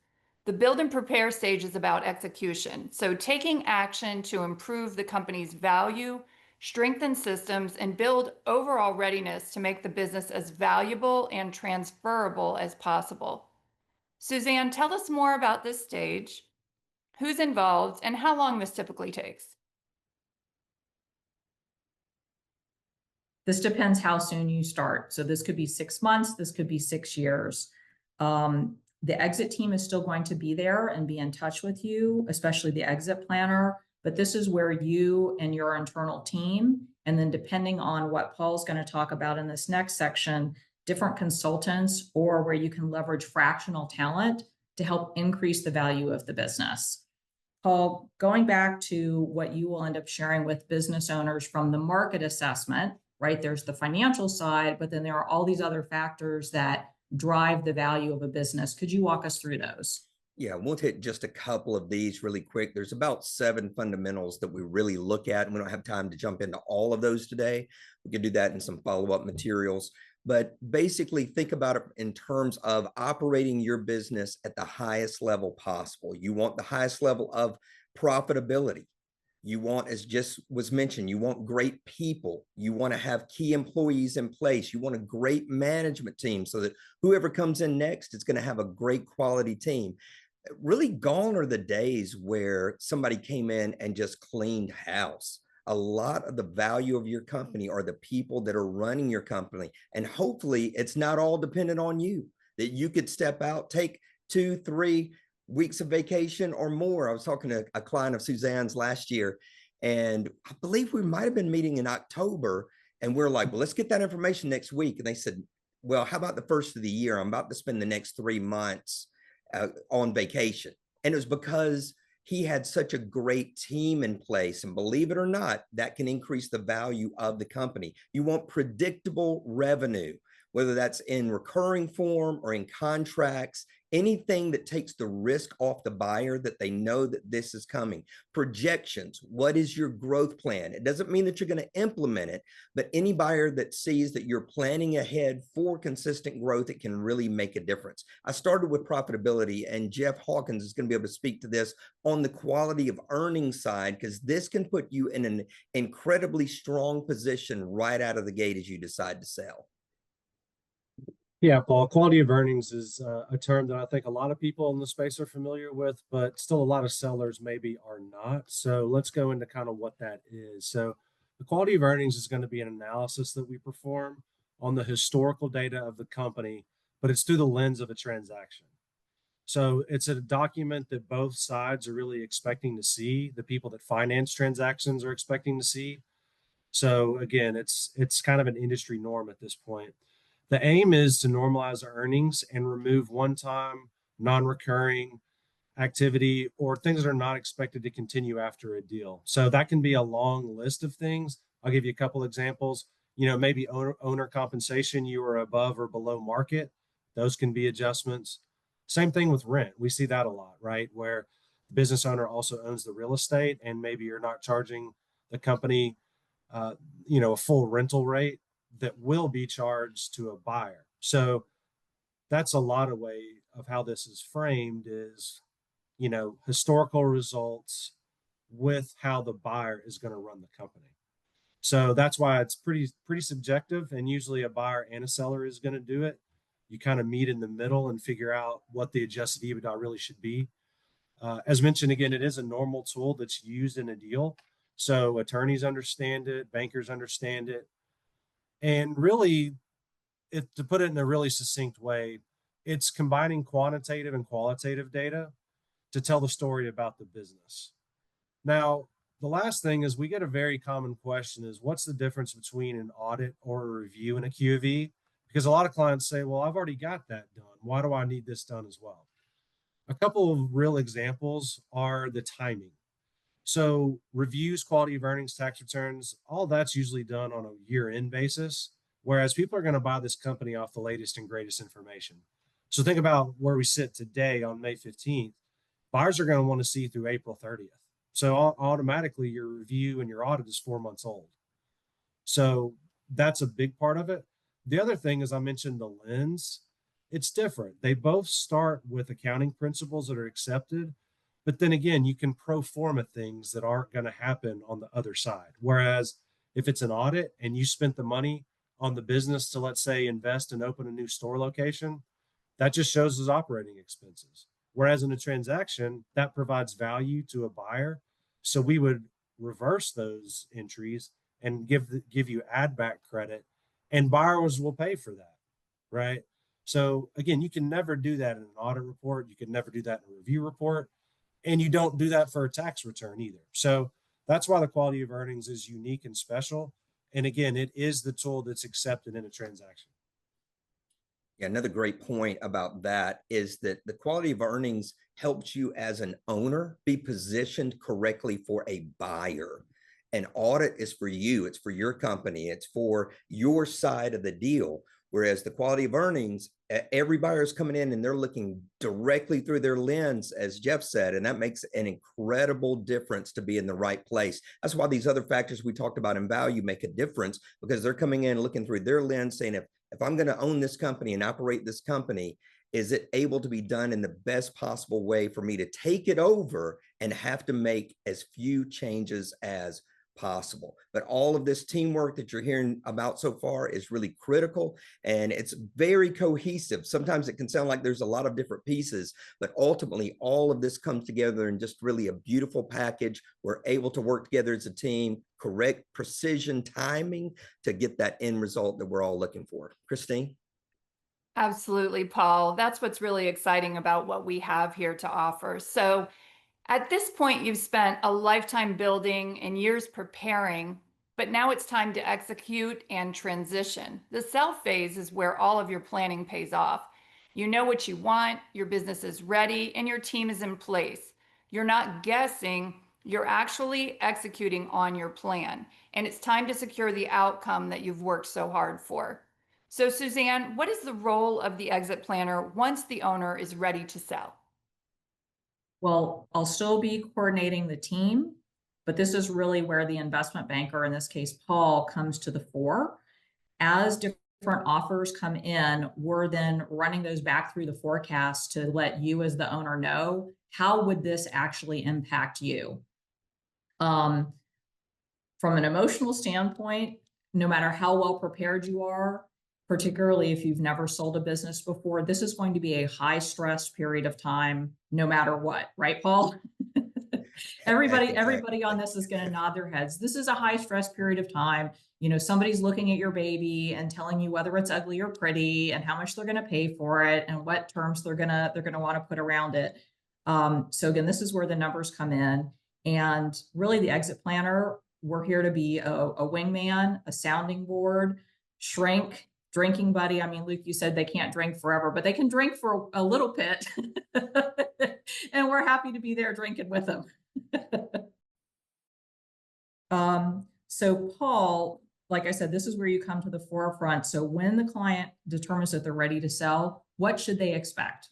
the build and prepare stage is about execution. So taking action to improve the company's value, strengthen systems, and build overall readiness to make the business as valuable and transferable as possible. Suzanne, tell us more about this stage, who's involved, and how long this typically takes. This depends how soon you start. So this could be 6 months, this could be 6 years. The exit team is still going to be there and be in touch with you, especially the exit planner. But this is where you and your internal team, and then depending on what Paul's going to talk about in this next section, different consultants, or where you can leverage fractional talent to help increase the value of the business. Paul, going back to what you will end up sharing with business owners from the market assessment, right? There's the financial side, but then there are all these other factors that drive the value of a business. Could you walk us through those? Yeah, we'll hit just a couple of these really quick. There's about 7 fundamentals that we really look at, and we don't have time to jump into all of those today. We can do that in some follow-up materials. But basically, think about it in terms of operating your business at the highest level possible. You want the highest level of profitability. You want, as just was mentioned, you want great people. You want to have key employees in place. You want a great management team so that whoever comes in next is going to have a great quality team. Really gone are the days where somebody came in and just cleaned house. A lot of the value of your company are the people that are running your company. And hopefully it's not all dependent on you, that you could step out, take 2-3 weeks of vacation or more. I was talking to a client of Suzanne's last year, and I believe we might have been meeting in October, and we're like, well, let's get that information next week. And they said, well, how about the first of the year? I'm about to spend the next 3 months on vacation. And it was because he had such a great team in place. And believe it or not, that can increase the value of the company. You want predictable revenue. whether that's in recurring form or in contracts, anything that takes the risk off the buyer that they know that this is coming. Projections, what is your growth plan? It doesn't mean that you're going to implement it, but any buyer that sees that you're planning ahead for consistent growth, it can really make a difference. I started with profitability, and Jeff Hawkins is going to be able to speak to this on the quality of earnings side, because this can put you in an incredibly strong position right out of the gate as you decide to sell. Yeah, Paul, quality of earnings is a term that I think a lot of people in the space are familiar with, but still a lot of sellers maybe are not. So let's go into kind of what that is. So the quality of earnings is going to be an analysis that we perform on the historical data of the company, but it's through the lens of a transaction. So it's a document that both sides are really expecting to see. The people that finance transactions are expecting to see. So again, it's kind of an industry norm at this point. The aim is to normalize our earnings and remove one-time, non-recurring activity or things that are not expected to continue after a deal. So that can be a long list of things. I'll give you a couple examples. Maybe owner compensation, you are above or below market. Those can be adjustments. Same thing with rent. We see that a lot, right? Where the business owner also owns the real estate and maybe you're not charging the company, a full rental rate that will be charged to a buyer. So that's a lot of way of how this is framed is, historical results with how the buyer is going to run the company. So that's why it's pretty subjective, and usually a buyer and a seller is going to do it. You kind of meet in the middle and figure out what the adjusted EBITDA really should be. As mentioned, again, it is a normal tool that's used in a deal. So attorneys understand it, bankers understand it. And really, to put it in a really succinct way, it's combining quantitative and qualitative data to tell the story about the business. Now, the last thing is we get a very common question is what's the difference between an audit or a review and a QV? Because a lot of clients say, well, I've already got that done. Why do I need this done as well? A couple of real examples are the timing. So reviews, quality of earnings, tax returns, all that's usually done on a year-end basis, whereas people are going to buy this company off the latest and greatest information. So think about where we sit today on May 15th. Buyers are going to want to see through April 30th. So automatically your review and your audit is 4 months old. So that's a big part of it. The other thing is I mentioned the lens. It's different. They both start with accounting principles that are accepted, but then again, you can pro forma things that aren't going to happen on the other side. Whereas if it's an audit and you spent the money on the business to, let's say, invest and open a new store location, that just shows as operating expenses. Whereas in a transaction, that provides value to a buyer. So we would reverse those entries and give you add back credit, and buyers will pay for that, right? So again, you can never do that in an audit report. You can never do that in a review report, and you don't do that for a tax return either. So that's why the quality of earnings is unique and special. And again, it is the tool that's accepted in a transaction. Yeah, another great point about that is that the quality of earnings helps you as an owner be positioned correctly for a buyer. An audit is for you, it's for your company, it's for your side of the deal. Whereas the quality of earnings, every buyer is coming in and they're looking directly through their lens, as Jeff said, and that makes an incredible difference to be in the right place. That's why these other factors we talked about in value make a difference, because they're coming in looking through their lens saying, if I'm going to own this company and operate this company, is it able to be done in the best possible way for me to take it over and have to make as few changes as possible? But all of this teamwork that you're hearing about so far is really critical, and it's very cohesive. Sometimes it can sound like there's a lot of different pieces, but ultimately all of this comes together in just really a beautiful package. We're able to work together as a team, correct precision timing to get that end result that we're all looking for. Christine? Absolutely, Paul. That's what's really exciting about what we have here to offer. So at this point, you've spent a lifetime building and years preparing, but now it's time to execute and transition. The sell phase is where all of your planning pays off. You know what you want, your business is ready, and your team is in place. You're not guessing, you're actually executing on your plan. And it's time to secure the outcome that you've worked so hard for. So Suzanne, what is the role of the exit planner once the owner is ready to sell? Well, I'll still be coordinating the team, but this is really where the investment banker, in this case, Paul, comes to the fore. As different offers come in, we're then running those back through the forecast to let you as the owner know, how would this actually impact you? From an emotional standpoint, no matter how well prepared you are, particularly if you've never sold a business before, this is going to be a high stress period of time, no matter what, right, Paul? Everybody on this is going to nod their heads. This is a high stress period of time. You know, somebody's looking at your baby and telling you whether it's ugly or pretty and how much they're going to pay for it and what terms they're going to want to put around it. So again, this is where the numbers come in. And really the exit planner, we're here to be a wingman, a sounding board, shrink, drinking buddy. I mean, Luke, you said they can't drink forever, but they can drink for a little bit. And we're happy to be there drinking with them. So Paul, like I said, this is where you come to the forefront. So when the client determines that they're ready to sell, what should they expect?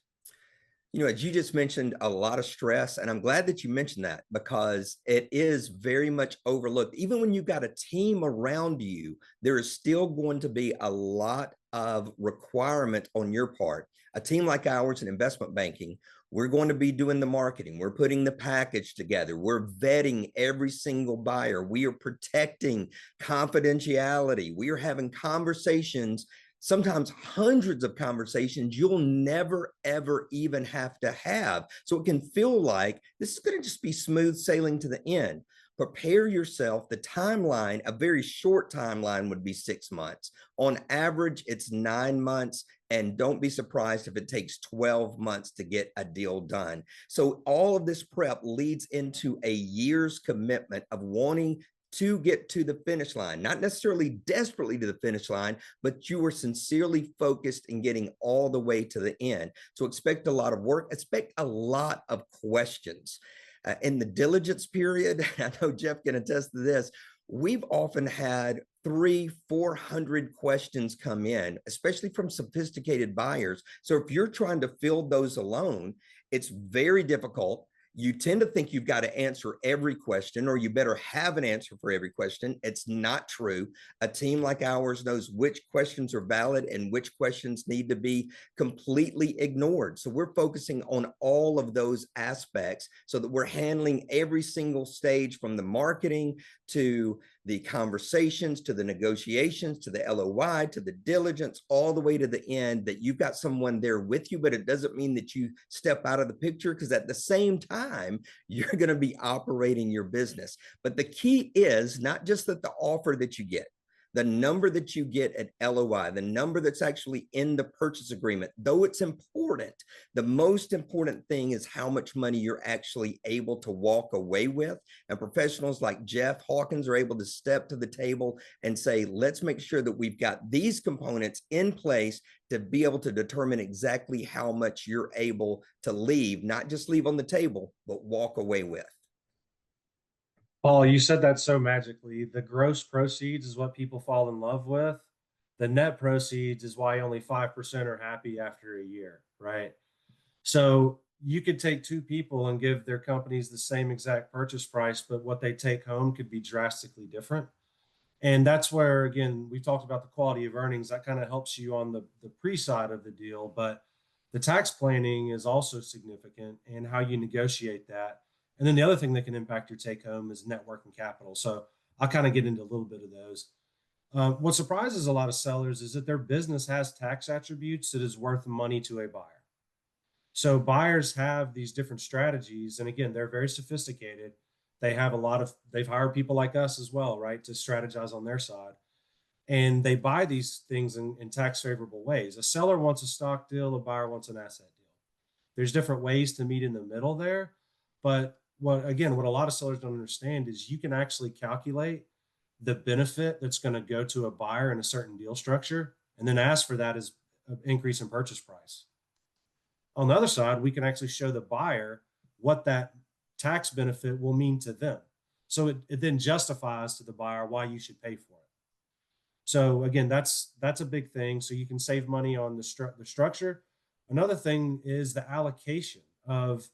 You know, as you just mentioned, a lot of stress, and I'm glad that you mentioned that because it is very much overlooked. Even when you've got a team around you, there is still going to be a lot of requirement on your part. A team like ours in investment banking, we're going to be doing the marketing. We're putting the package together. We're vetting every single buyer. We are protecting confidentiality. We are having conversations, sometimes hundreds of conversations you'll never, ever even have to have. So it can feel like this is going to just be smooth sailing to the end. Prepare yourself. The timeline, a very short timeline would be 6 months. On average, it's 9 months. And don't be surprised if it takes 12 months to get a deal done. So all of this prep leads into a year's commitment of wanting to get to the finish line, not necessarily desperately to the finish line, but you are sincerely focused in getting all the way to the end. So expect a lot of work, expect a lot of questions. In the diligence period, I know Jeff can attest to this, we've often had 300-400 questions come in, especially from sophisticated buyers. So if you're trying to fill those alone, it's very difficult. You tend to think you've got to answer every question, or you better have an answer for every question. It's not true. A team like ours knows which questions are valid and which questions need to be completely ignored. So we're focusing on all of those aspects so that we're handling every single stage, from the marketing to the conversations, to the negotiations, to the LOI, to the diligence, all the way to the end, that you've got someone there with you. But it doesn't mean that you step out of the picture, because at the same time, you're going to be operating your business. But the key is not just that the offer that you get, the number that you get at LOI, the number that's actually in the purchase agreement, though it's important, the most important thing is how much money you're actually able to walk away with. And professionals like Jeff Hawkins are able to step to the table and say, let's make sure that we've got these components in place to be able to determine exactly how much you're able to leave, not just leave on the table, but walk away with. Paul, you said that so magically. The gross proceeds is what people fall in love with. The net proceeds is why only 5% are happy after a year, right? So you could take two people and give their companies the same exact purchase price, but what they take home could be drastically different. And that's where, again, we talked about the quality of earnings. That kind of helps you on the pre-side of the deal, but the tax planning is also significant, and how you negotiate that. And then the other thing that can impact your take home is net working capital. So I'll kind of get into a little bit of those. What surprises a lot of sellers is that their business has tax attributes that is worth money to a buyer. So buyers have these different strategies. And again, they're very sophisticated. They've hired people like us as well, right, to strategize on their side. And they buy these things in tax favorable ways. A seller wants a stock deal, a buyer wants an asset deal. There's different ways to meet in the middle there. But what a lot of sellers don't understand is you can actually calculate the benefit that's going to go to a buyer in a certain deal structure, and then ask for that as an increase in purchase price. On the other side, we can actually show the buyer what that tax benefit will mean to them. So it then justifies to the buyer why you should pay for it. So again, that's a big thing. So you can save money on the structure. Another thing is the allocation of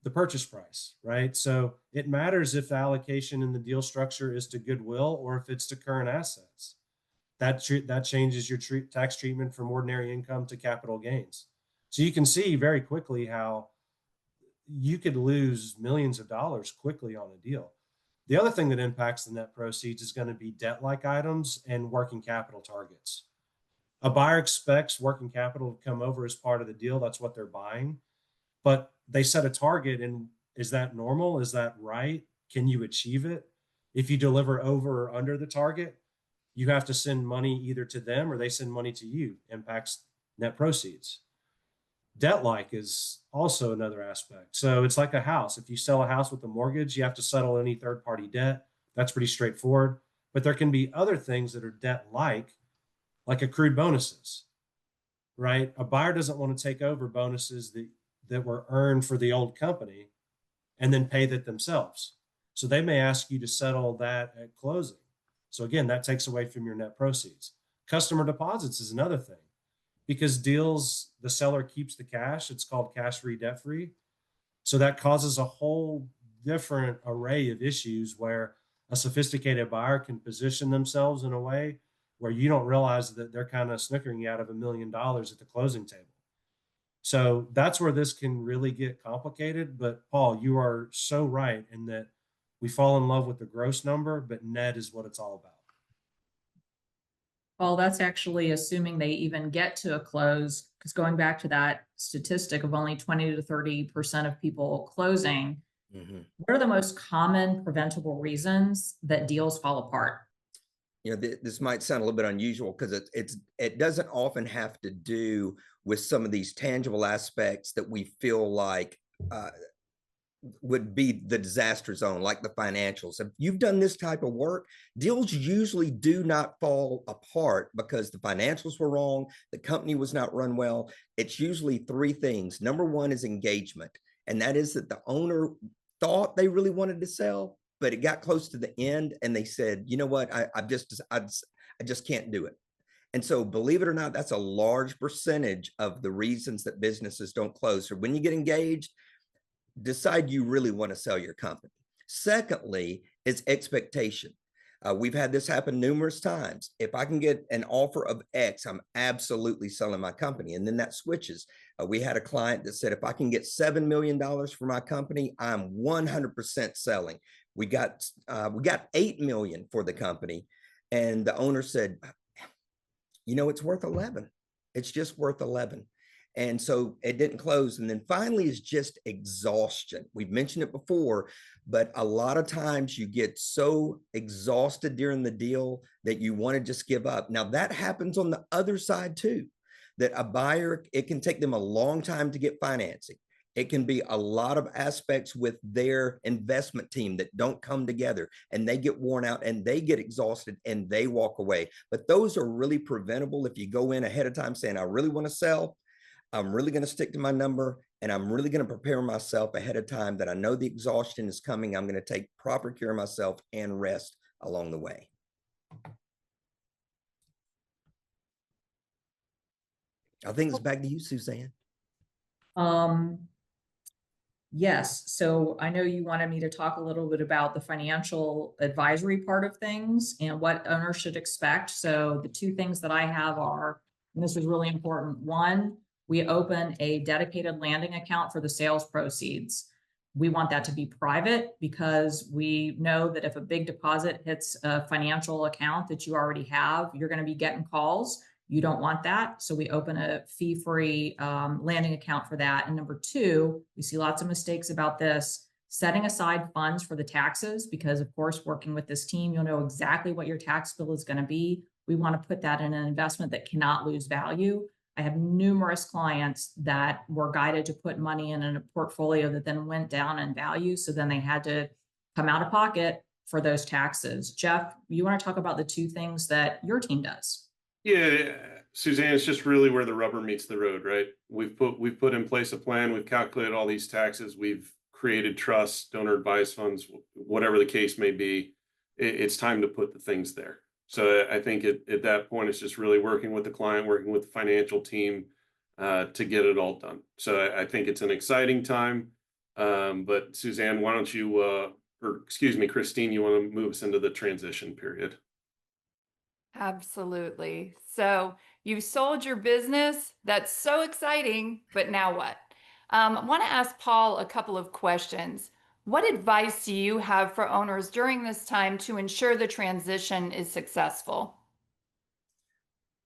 the purchase price, right? So it matters if the allocation in the deal structure is to goodwill or if it's to current assets. That changes your tax treatment from ordinary income to capital gains. So you can see very quickly how you could lose millions of dollars quickly on a deal. The other thing that impacts the net proceeds is going to be debt-like items and working capital targets. A buyer expects working capital to come over as part of the deal. That's what they're buying. But they set a target, and is that normal? Is that right? Can you achieve it? If you deliver over or under the target, you have to send money either to them or they send money to you. Impacts net proceeds. Debt-like is also another aspect. So it's like a house. If you sell a house with a mortgage, you have to settle any third-party debt. That's pretty straightforward. But there can be other things that are debt-like accrued bonuses, right? A buyer doesn't want to take over bonuses that were earned for the old company and then pay that themselves. So they may ask you to settle that at closing. So again, that takes away from your net proceeds. Customer deposits is another thing, because deals, the seller keeps the cash. It's called cash free, debt free. So that causes a whole different array of issues where a sophisticated buyer can position themselves in a way where you don't realize that they're kind of snickering you out of $1 million at the closing table. So that's where this can really get complicated. But Paul, you are so right in that we fall in love with the gross number, but net is what it's all about. Well, that's actually assuming they even get to a close, because going back to that statistic of only 20 to 30% of people closing, what are the most common preventable reasons that deals fall apart? You know, this might sound a little bit unusual because it doesn't often have to do with some of these tangible aspects that we feel like would be the disaster zone, like the financials. If you've done this type of work, deals usually do not fall apart because the financials were wrong, the company was not run well. It's usually three things. Number one is engagement, and that is that the owner thought they really wanted to sell, but it got close to the end and they said, you know what, I just can't do it. And so, believe it or not, that's a large percentage of the reasons that businesses don't close. So when you get engaged, decide you really want to sell your company. Secondly, is expectation. We've had this happen numerous times. If I can get an offer of X, I'm absolutely selling my company. And then that switches. We had a client that said, if I can get $7 million for my company, I'm 100% selling. We got $8 million for the company. And the owner said, you know, it's worth 11. It's just worth 11. And so it didn't close. And then finally is just exhaustion. We've mentioned it before, but a lot of times you get so exhausted during the deal that you want to just give up. Now that happens on the other side too, that a buyer, it can take them a long time to get financing. It can be a lot of aspects with their investment team that don't come together, and they get worn out and they get exhausted and they walk away. But those are really preventable if you go in ahead of time saying, I really want to sell. I'm really going to stick to my number, and I'm really going to prepare myself ahead of time that I know the exhaustion is coming. I'm going to take proper care of myself and rest along the way. I think it's back to you, Suzanne. Yes. So I know you wanted me to talk a little bit about the financial advisory part of things and what owners should expect. So the two things that I have are, and this is really important. One, we open a dedicated landing account for the sales proceeds. We want that to be private because we know that if a big deposit hits a financial account that you already have, you're going to be getting calls. You don't want that. So we open a fee-free landing account for that. And number two, we see lots of mistakes about this, setting aside funds for the taxes, because of course, working with this team, you'll know exactly what your tax bill is going to be. We want to put that in an investment that cannot lose value. I have numerous clients that were guided to put money in a portfolio that then went down in value. So then they had to come out of pocket for those taxes. Jeff, you want to talk about the two things that your team does? Yeah, Suzanne, it's just really where the rubber meets the road, right? We've put in place a plan. We've calculated all these taxes. We've created trusts, donor advised funds, whatever the case may be. It's time to put the things there. So I think at that point, it's just really working with the client, working with the financial team to get it all done. So I think it's an exciting time. But Suzanne, why don't you, or excuse me, Christine, you want to move us into the transition period? Absolutely. So you've sold your business. That's so exciting, but now what? I want to ask Paul a couple of questions. What advice do you have for owners during this time to ensure the transition is successful?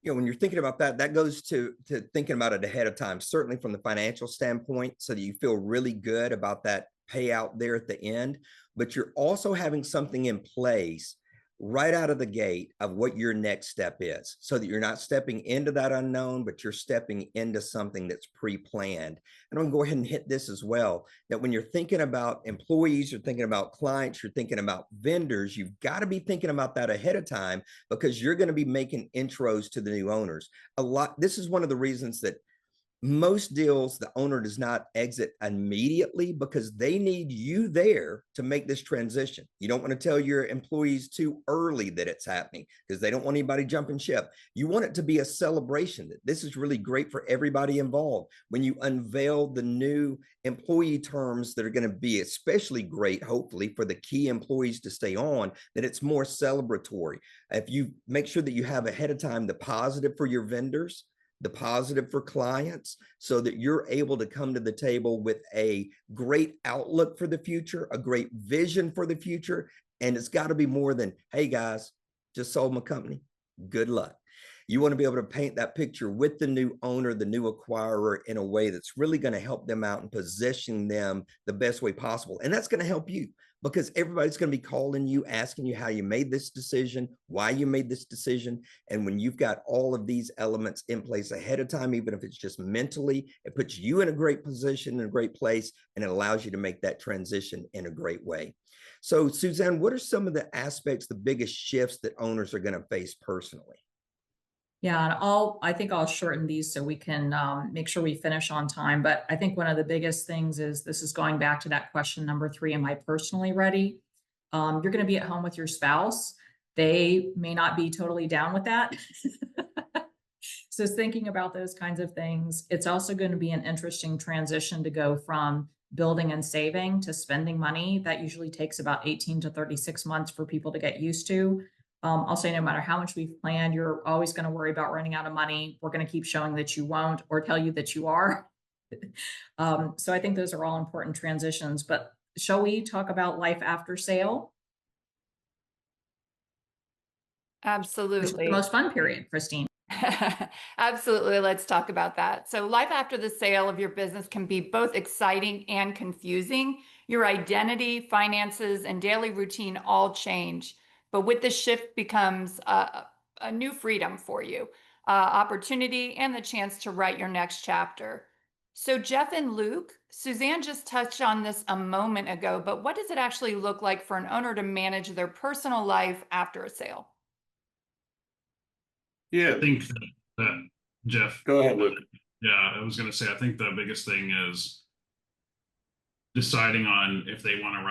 When you're thinking about that, that goes to thinking about it ahead of time, certainly from the financial standpoint, so that you feel really good about that payout there at the end. But you're also having something in place right out of the gate of what your next step is, so that you're not stepping into that unknown, but you're stepping into something that's pre-planned. And I'm going to go ahead and hit this as well, that when you're thinking about employees, you're thinking about clients, you're thinking about vendors, you've got to be thinking about that ahead of time, because you're going to be making intros to the new owners. This is one of the reasons that most deals, the owner does not exit immediately, because they need you there to make this transition. You don't want to tell your employees too early that it's happening, because they don't want anybody jumping ship. You want it to be a celebration, that this is really great for everybody involved. When you unveil the new employee terms that are going to be especially great, hopefully, for the key employees to stay on, that it's more celebratory. If you make sure that you have ahead of time the positive for your vendors, the positive for clients, so that you're able to come to the table with a great outlook for the future, a great vision for the future. And it's got to be more than, hey guys, just sold my company, good luck. You want to be able to paint that picture with the new owner, the new acquirer, in a way that's really going to help them out and position them the best way possible. And that's going to help you, because everybody's going to be calling you, asking you how you made this decision, why you made this decision. And when you've got all of these elements in place ahead of time, even if it's just mentally, it puts you in a great position, in a great place, and it allows you to make that transition in a great way. So, Suzanne, what are some of the aspects, the biggest shifts that owners are going to face personally? Yeah, and I think I'll shorten these so we can make sure we finish on time. But I think one of the biggest things is, this is going back to that question number 3, am I personally ready? You're going to be at home with your spouse. They may not be totally down with that. So thinking about those kinds of things. It's also going to be an interesting transition to go from building and saving to spending money. That usually takes about 18 to 36 months for people to get used to. I'll say no matter how much we've planned, you're always going to worry about running out of money. We're going to keep showing that you won't, or tell you that you are. So I think those are all important transitions. But shall we talk about life after sale? Absolutely. Which is the most fun period, Christine. Absolutely. Let's talk about that. So life after the sale of your business can be both exciting and confusing. Your identity, finances, and daily routine all change. But with the shift becomes a new freedom for you, opportunity, and the chance to write your next chapter. So Jeff and Luke, Suzanne just touched on this a moment ago, but what does it actually look like for an owner to manage their personal life after a sale? Yeah, I think that Jeff, go ahead, Luke. yeah, I was going to say, I think the biggest thing is deciding on if they want to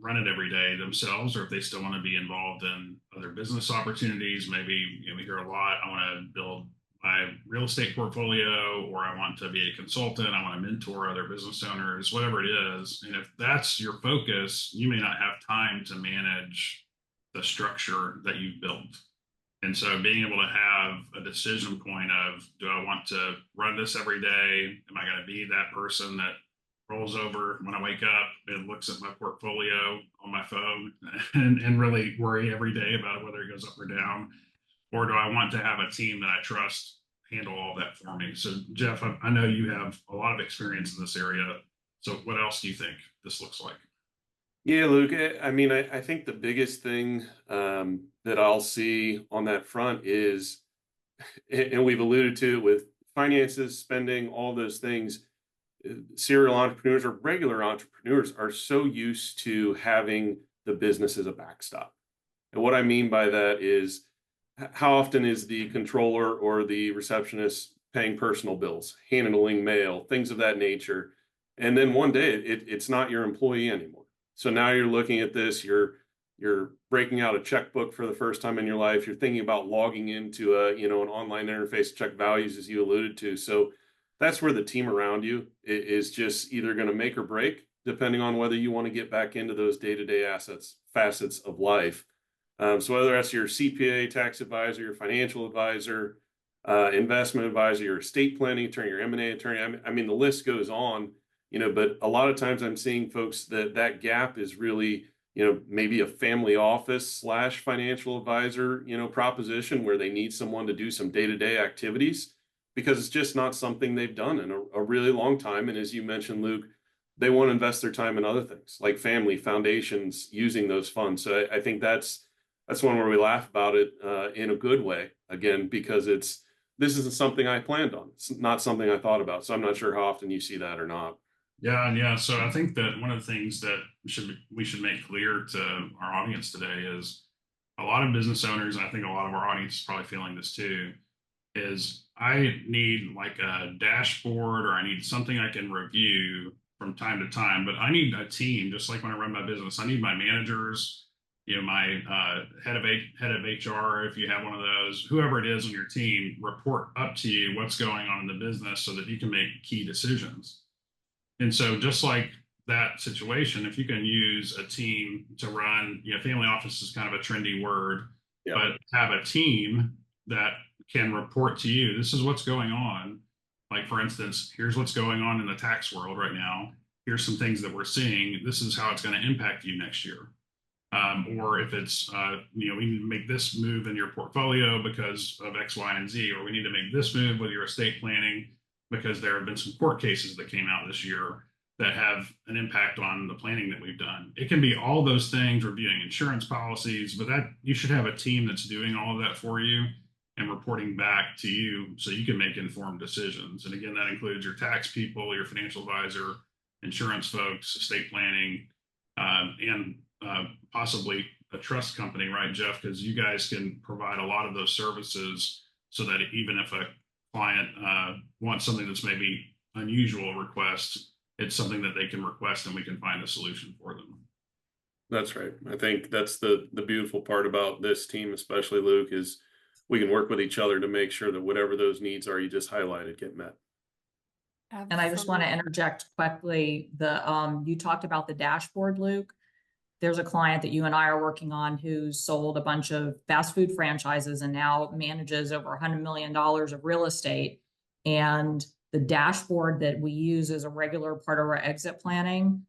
run it every day themselves, or if they still want to be involved in other business opportunities. Maybe, we hear a lot, I want to build my real estate portfolio, or I want to be a consultant, I want to mentor other business owners, whatever it is. And if that's your focus, you may not have time to manage the structure that you've built. And so being able to have a decision point of, do I want to run this every day? Am I going to be that person that rolls over when I wake up and looks at my portfolio on my phone and really worry every day about whether it goes up or down? Or do I want to have a team that I trust handle all that for me? So Jeff, I know you have a lot of experience in this area. So what else do you think this looks like? Yeah, Luke, I think the biggest thing that I'll see on that front is, and we've alluded to it with finances, spending, all those things, serial entrepreneurs or regular entrepreneurs are so used to having the business as a backstop. And what I mean by that is, how often is the controller or the receptionist paying personal bills, handling mail, things of that nature? And then one day it's not your employee anymore. So now you're looking at this, you're you're breaking out a checkbook for the first time in your life. You're thinking about logging into a, an online interface to check values, as you alluded to. So that's where the team around you is just either going to make or break, depending on whether you want to get back into those day-to-day facets of life. So whether that's your CPA, tax advisor, your financial advisor, investment advisor, your estate planning attorney, your M&A attorney, I mean, the list goes on, but a lot of times I'm seeing folks that gap is really, maybe a family office / financial advisor, proposition where they need someone to do some day-to-day activities because it's just not something they've done in a really long time. And as you mentioned, Luke, they want to invest their time in other things like family, foundations, using those funds. So I think that's one where we laugh about it in a good way, again, because this isn't something I planned on. It's not something I thought about. So I'm not sure how often you see that or not. Yeah. So I think that one of the things that we should make clear to our audience today is a lot of business owners, and I think a lot of our audience is probably feeling this too, is I need like a dashboard or I need something I can review from time to time, but I need a team, just like when I run my business. I need my managers, my head of HR, if you have one of those, whoever it is on your team, report up to you what's going on in the business so that you can make key decisions. And so just like that situation, if you can use a team to run, family office is kind of a trendy word, but have a team that can report to you, this is what's going on. Like, for instance, here's what's going on in the tax world right now. Here's some things that we're seeing. This is how it's going to impact you next year. Or if it's, we need to make this move in your portfolio because of X, Y, and Z, or we need to make this move with your estate planning because there have been some court cases that came out this year that have an impact on the planning that we've done. It can be all those things, reviewing insurance policies, but that you should have a team that's doing all of that for you and reporting back to you so you can make informed decisions. And again, that includes your tax people, your financial advisor, insurance folks, estate planning, and possibly a trust company, right, Jeff? Because you guys can provide a lot of those services so that even if a client wants something that's maybe unusual request, it's something that they can request and we can find a solution for them. That's right. I think that's the beautiful part about this team, especially Luke, is we can work with each other to make sure that whatever those needs are you just highlighted get met. And I just want to interject quickly. You talked about the dashboard, Luke. There's a client that you and I are working on who sold a bunch of fast food franchises and now manages over $100 million of real estate. And the dashboard that we use as a regular part of our exit planning,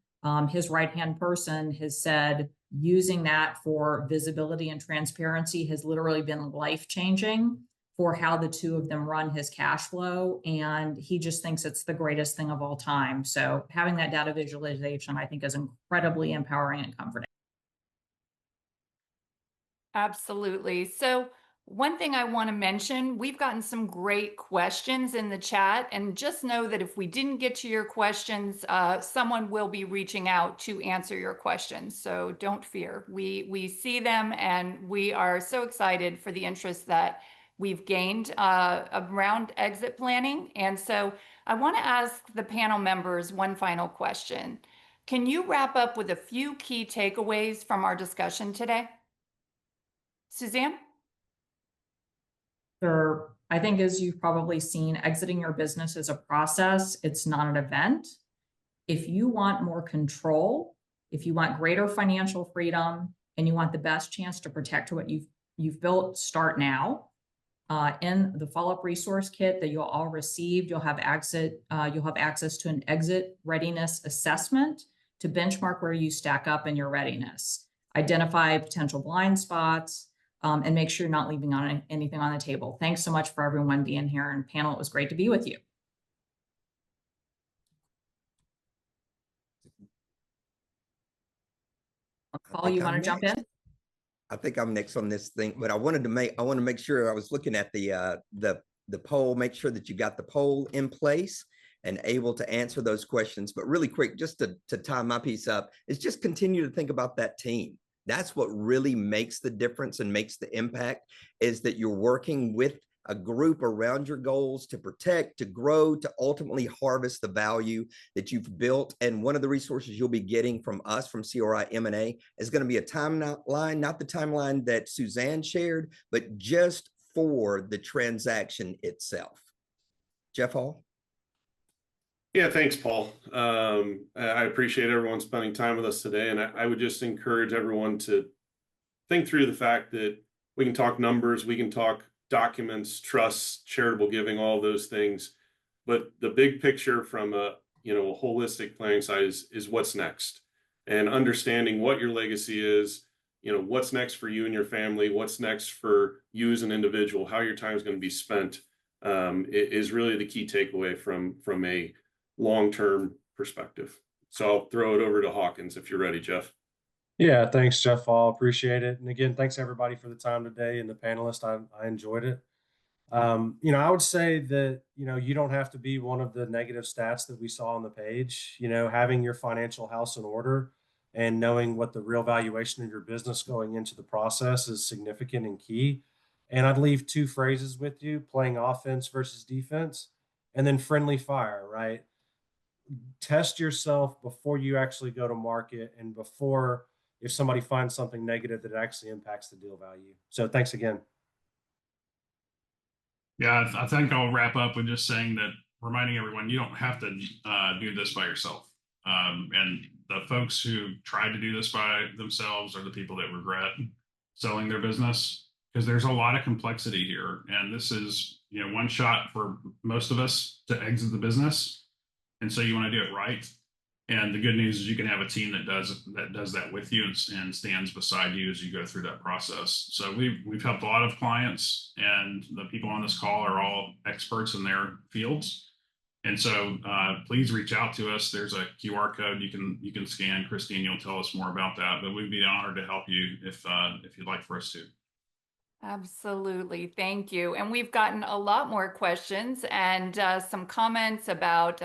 his right-hand person has said using that for visibility and transparency has literally been life-changing for how the two of them run his cash flow. And he just thinks it's the greatest thing of all time. So having that data visualization, I think, is incredibly empowering and comforting. Absolutely. So one thing I want to mention, we've gotten some great questions in the chat, and just know that if we didn't get to your questions, someone will be reaching out to answer your questions. So don't fear. We see them, and we are so excited for the interest that we've gained around exit planning. And so I want to ask the panel members one final question. Can you wrap up with a few key takeaways from our discussion today? Suzanne? Sure. I think, as you've probably seen, exiting your business is a process. It's not an event. If you want more control, if you want greater financial freedom, and you want the best chance to protect what you've built, start now. In the follow-up resource kit that you'll all receive, you'll have access to an exit readiness assessment to benchmark where you stack up in your readiness. Identify potential blind spots, and make sure you're not leaving anything on the table. Thanks so much for everyone being here, and panel, it was great to be with you. Paul, you want to jump in? I think I'm next on this thing, but I want to make sure I was looking at the poll, make sure that you got the poll in place and able to answer those questions. But really quick, just to tie my piece up, is just continue to think about that team. That's what really makes the difference and makes the impact, is that you're working with a group around your goals to protect, to grow, to ultimately harvest the value that you've built. And one of the resources you'll be getting from us, from CRI M&A, is going to be a timeline, not the timeline that Suzanne shared, but just for the transaction itself. Jeff Hall? Yeah, thanks, Paul. I appreciate everyone spending time with us today. And I would just encourage everyone to think through the fact that we can talk numbers, we can talk documents, trust, charitable giving, all those things. But the big picture from a holistic planning side is what's next, and understanding what your legacy is, what's next for you and your family, what's next for you as an individual, how your time is going to be spent, is really the key takeaway from a long-term perspective. So I'll throw it over to Hawkins if you're ready, Jeff. Yeah, thanks, Jeff. I appreciate it. And again, thanks everybody for the time today and the panelists. I enjoyed it. I would say that, you don't have to be one of the negative stats that we saw on the page. Having your financial house in order and knowing what the real valuation of your business going into the process is significant and key. And I'd leave two phrases with you: playing offense versus defense, and then friendly fire, right? Test yourself before you actually go to market, and before, if somebody finds something negative that actually impacts the deal value. So thanks again. Yeah, I think I'll wrap up with just saying that, reminding everyone, you don't have to do this by yourself. And the folks who tried to do this by themselves are the people that regret selling their business, because there's a lot of complexity here. And this is, one shot for most of us to exit the business. And so you want to do it right. And the good news is you can have a team that does that with you and stands beside you as you go through that process. So we've helped a lot of clients, and the people on this call are all experts in their fields. And so please reach out to us. There's a QR code you can scan. Christine, you'll tell us more about that, but we'd be honored to help you if you'd like for us to. Absolutely. Thank you. And we've gotten a lot more questions and some comments about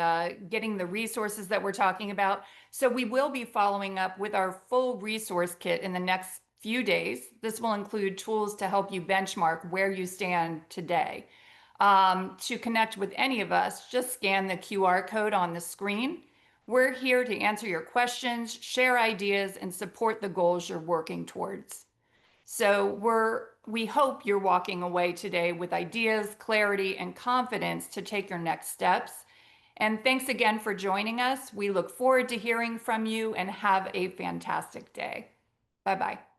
getting the resources that we're talking about. So we will be following up with our full resource kit in the next few days. This will include tools to help you benchmark where you stand today. To connect with any of us, just scan the QR code on the screen. We're here to answer your questions, share ideas, and support the goals you're working towards. So we hope you're walking away today with ideas, clarity, and confidence to take your next steps. And thanks again for joining us. We look forward to hearing from you, and have a fantastic day. Bye-bye.